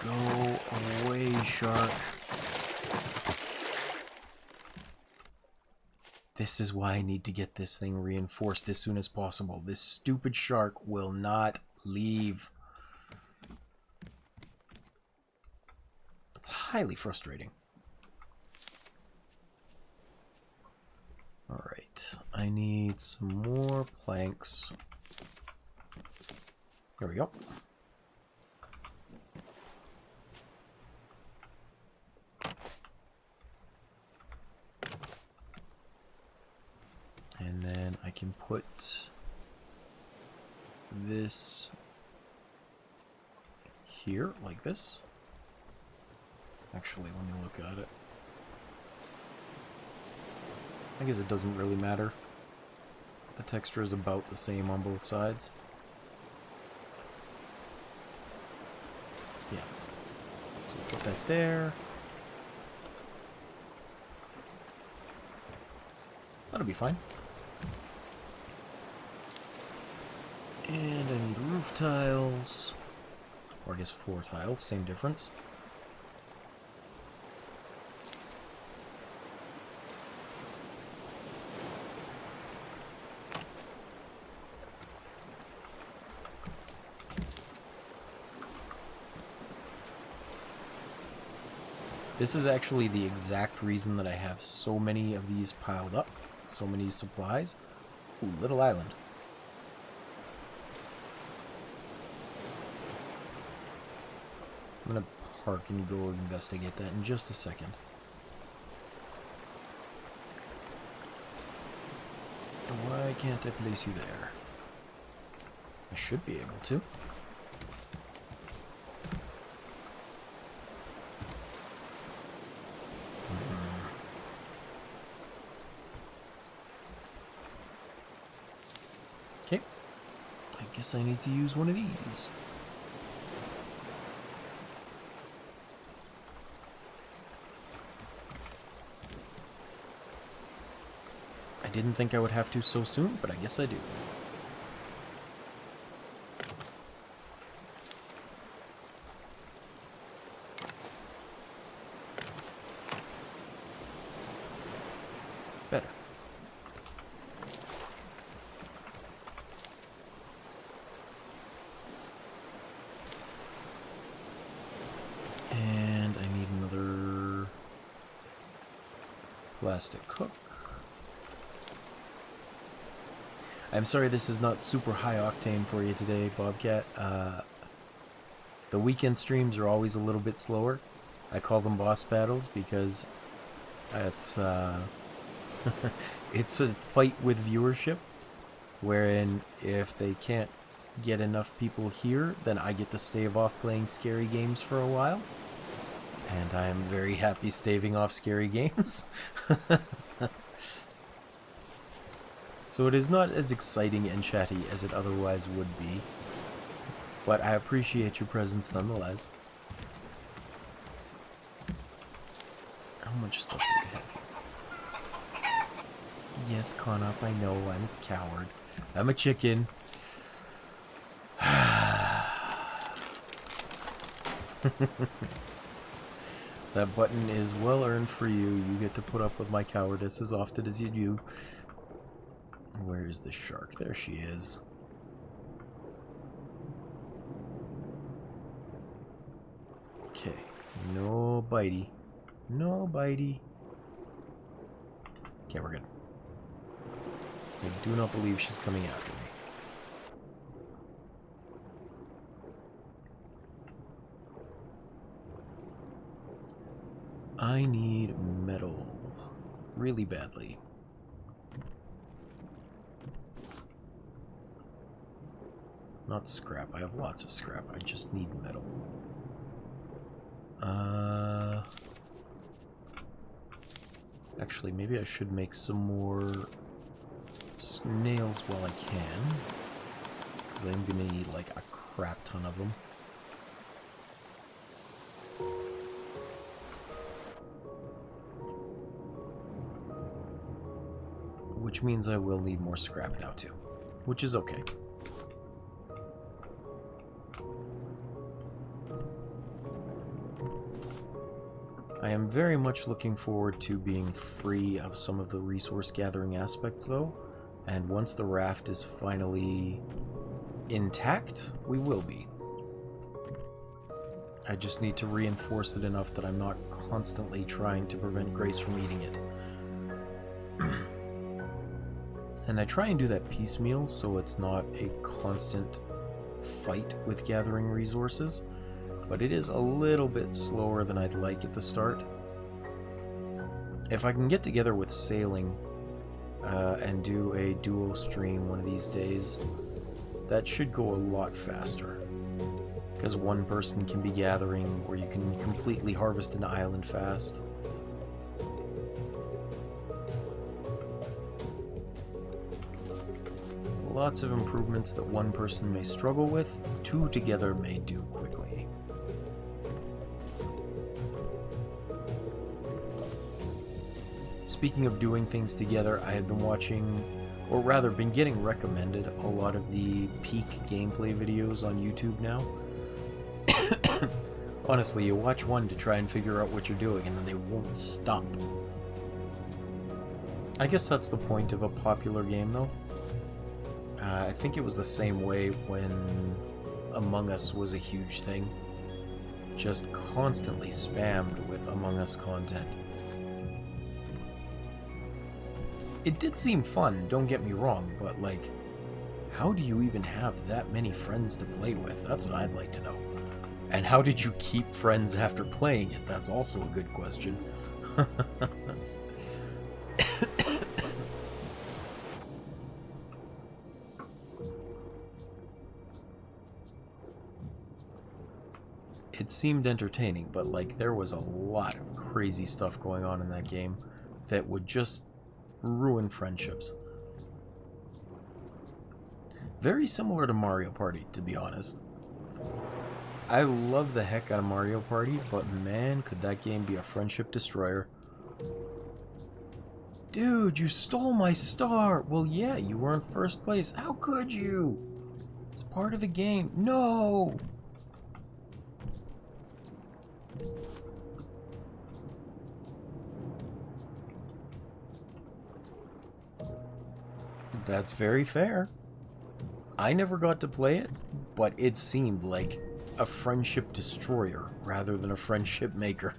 Go away, shark. This is why I need to get this thing reinforced as soon as possible. This stupid shark will not leave. It's highly frustrating. Alright, I need some more planks. There we go. And then I can put this here, like this. Actually, let me look at it. I guess it doesn't really matter. The texture is about the same on both sides. Yeah. So put that there. That'll be fine. And I need roof tiles. Or I guess floor tiles, same difference. This is actually the exact reason that I have so many of these piled up. So many supplies. Ooh, little island. I'm gonna park and go investigate that in just a second. And why can't I place you there? I should be able to. Okay. I guess I need to use one of these. I didn't think I would have to so soon, but I guess I do. Better. And I need another plastic hook. I'm sorry this is not super high octane for you today, Bobcat. The weekend streams are always a little bit slower. I call them boss battles because it's it's a fight with viewership, wherein if they can't get enough people here, then I get to stave off playing scary games for a while. And I am very happy staving off scary games. So it is not as exciting and chatty as it otherwise would be, but I appreciate your presence nonetheless. How much stuff do we have here? Yes, Conop, I know, I'm a coward. I'm a chicken. That button is well earned for you. You get to put up with my cowardice as often as you do. Where is the shark? There she is. Okay. No bitey. No bitey. Okay, we're good. I do not believe she's coming after me. I need metal really badly. Not scrap. I have lots of scrap. I just need metal. Actually, maybe I should make some more nails while I can. Because I'm going to need like a crap ton of them. Which means I will need more scrap now too. Which is okay. I am very much looking forward to being free of some of the resource gathering aspects though, and once the raft is finally intact, we will be. I just need to reinforce it enough that I'm not constantly trying to prevent Grace from eating it. And I try and do that piecemeal so it's not a constant fight with gathering resources. But it is a little bit slower than I'd like at the start. If I can get together with sailing and do a duo stream one of these days, that should go a lot faster. Because one person can be gathering, or you can completely harvest an island fast. Lots of improvements that one person may struggle with, two together may do quickly. Speaking of doing things together, I have been watching, or rather been getting recommended, a lot of the peak gameplay videos on YouTube now. Honestly, you watch one to try and figure out what you're doing, and then they won't stop. I guess that's the point of a popular game, though. I think it was the same way when Among Us was a huge thing. Just constantly spammed with Among Us content. It did seem fun, don't get me wrong, but like, how do you even have that many friends to play with? That's what I'd like to know. And how did you keep friends after playing it? That's also a good question. It seemed entertaining, but like there was a lot of crazy stuff going on in that game that would just ruin friendships. Very similar to Mario Party, to be honest. I love the heck out of Mario Party, but man, could that game be a friendship destroyer. Dude, you stole my star! Well, yeah, you were in first place. How could you? It's part of the game. No! That's very fair. I never got to play it, but it seemed like a friendship destroyer rather than a friendship maker.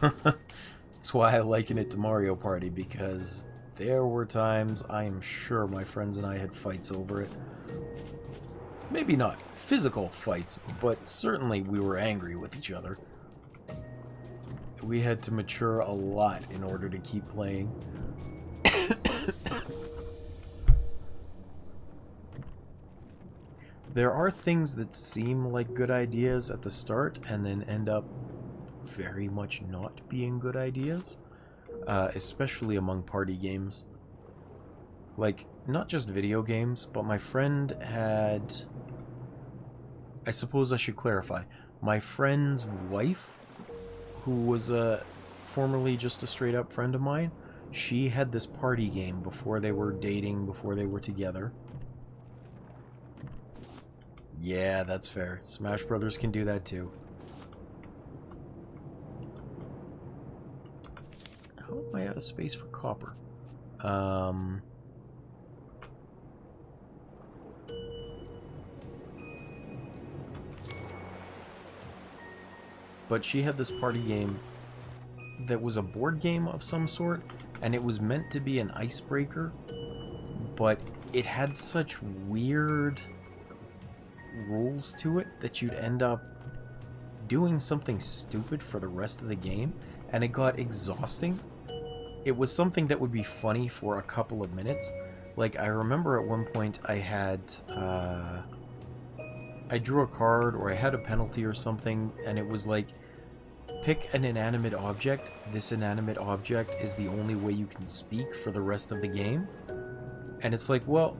That's why I liken it to Mario Party, because there were times I am sure my friends and I had fights over it. Maybe not physical fights, but certainly we were angry with each other. We had to mature a lot in order to keep playing. There are things that seem like good ideas at the start and then end up very much not being good ideas, especially among party games. Like, not just video games, but my friend had... I suppose I should clarify. My friend's wife, who was formerly just a straight-up friend of mine, she had this party game before they were dating, before they were together. Yeah, that's fair. Smash Brothers can do that too. How am I out of space for copper? But she had this party game that was a board game of some sort, and it was meant to be an icebreaker, but it had such weird rules to it that you'd end up doing something stupid for the rest of the game, and it got exhausting. It was something that would be funny for a couple of minutes. Like, I remember at one point I had, I drew a card, or I had a penalty or something, and it was like, pick an inanimate object. This inanimate object is the only way you can speak for the rest of the game. And it's like, well,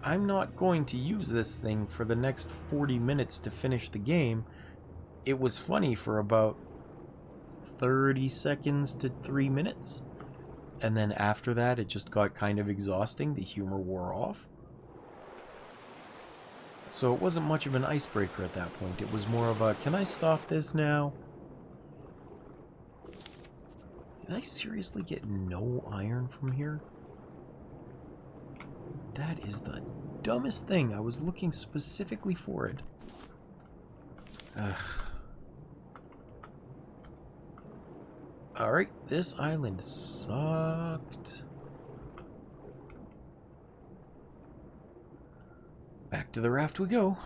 I'm not going to use this thing for the next 40 minutes to finish the game. It was funny for about 30 seconds to 3 minutes. And then after that, it just got kind of exhausting. The humor wore off. So it wasn't much of an icebreaker at that point. It was more of a, can I stop this now? Did I seriously get no iron from here? That is the dumbest thing. I was looking specifically for it. Ugh. Alright, this island sucked. Back to the raft we go.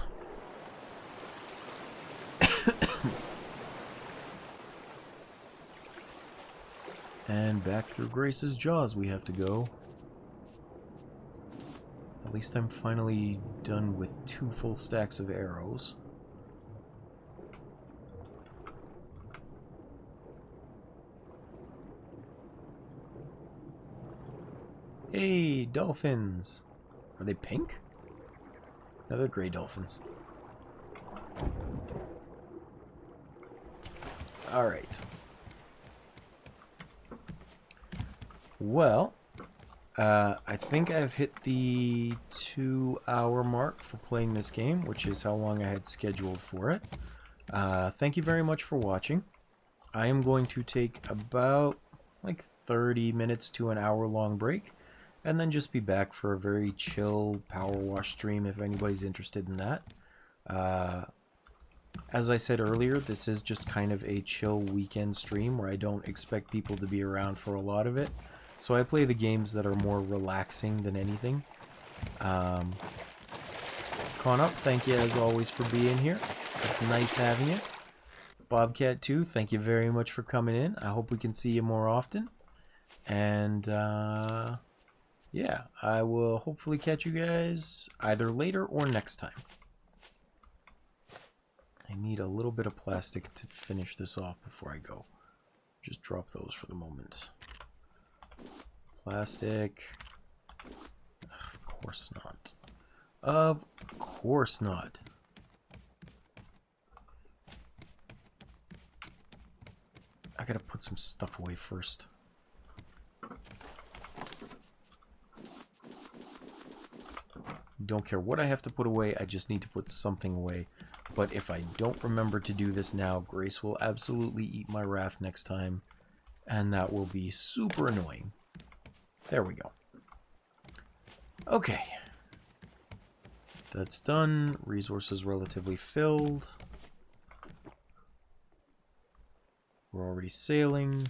And back through Grace's jaws we have to go. At least I'm finally done with 2 full stacks of arrows. Hey, dolphins! Are they pink? No, they're gray dolphins. Alright. Well, I think I've hit the 2-hour mark for playing this game, which is how long I had scheduled for it. Thank you very much for watching. I am going to take about like 30 minutes to an hour long break, and then just be back for a very chill power wash stream if anybody's interested in that. As I said earlier, this is just kind of a chill weekend stream where I don't expect people to be around for a lot of it. So I play the games that are more relaxing than anything. Con-Up, thank you as always for being here. It's nice having you. Bobcat 2, thank you very much for coming in. I hope we can see you more often. And yeah, I will hopefully catch you guys either later or next time. I need a little bit of plastic to finish this off before I go. Just drop those for the moment. Plastic. Of course not. Of course not. I gotta put some stuff away first. Don't care what I have to put away, I just need to put something away. But if I don't remember to do this now, Grace will absolutely eat my raft next time, and that will be super annoying. There we go. Okay. That's done. Resources relatively filled. We're already sailing.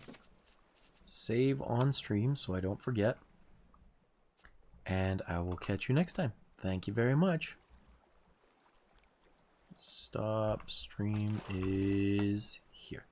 Save on stream so I don't forget. And I will catch you next time. Thank you very much. Stop stream is here.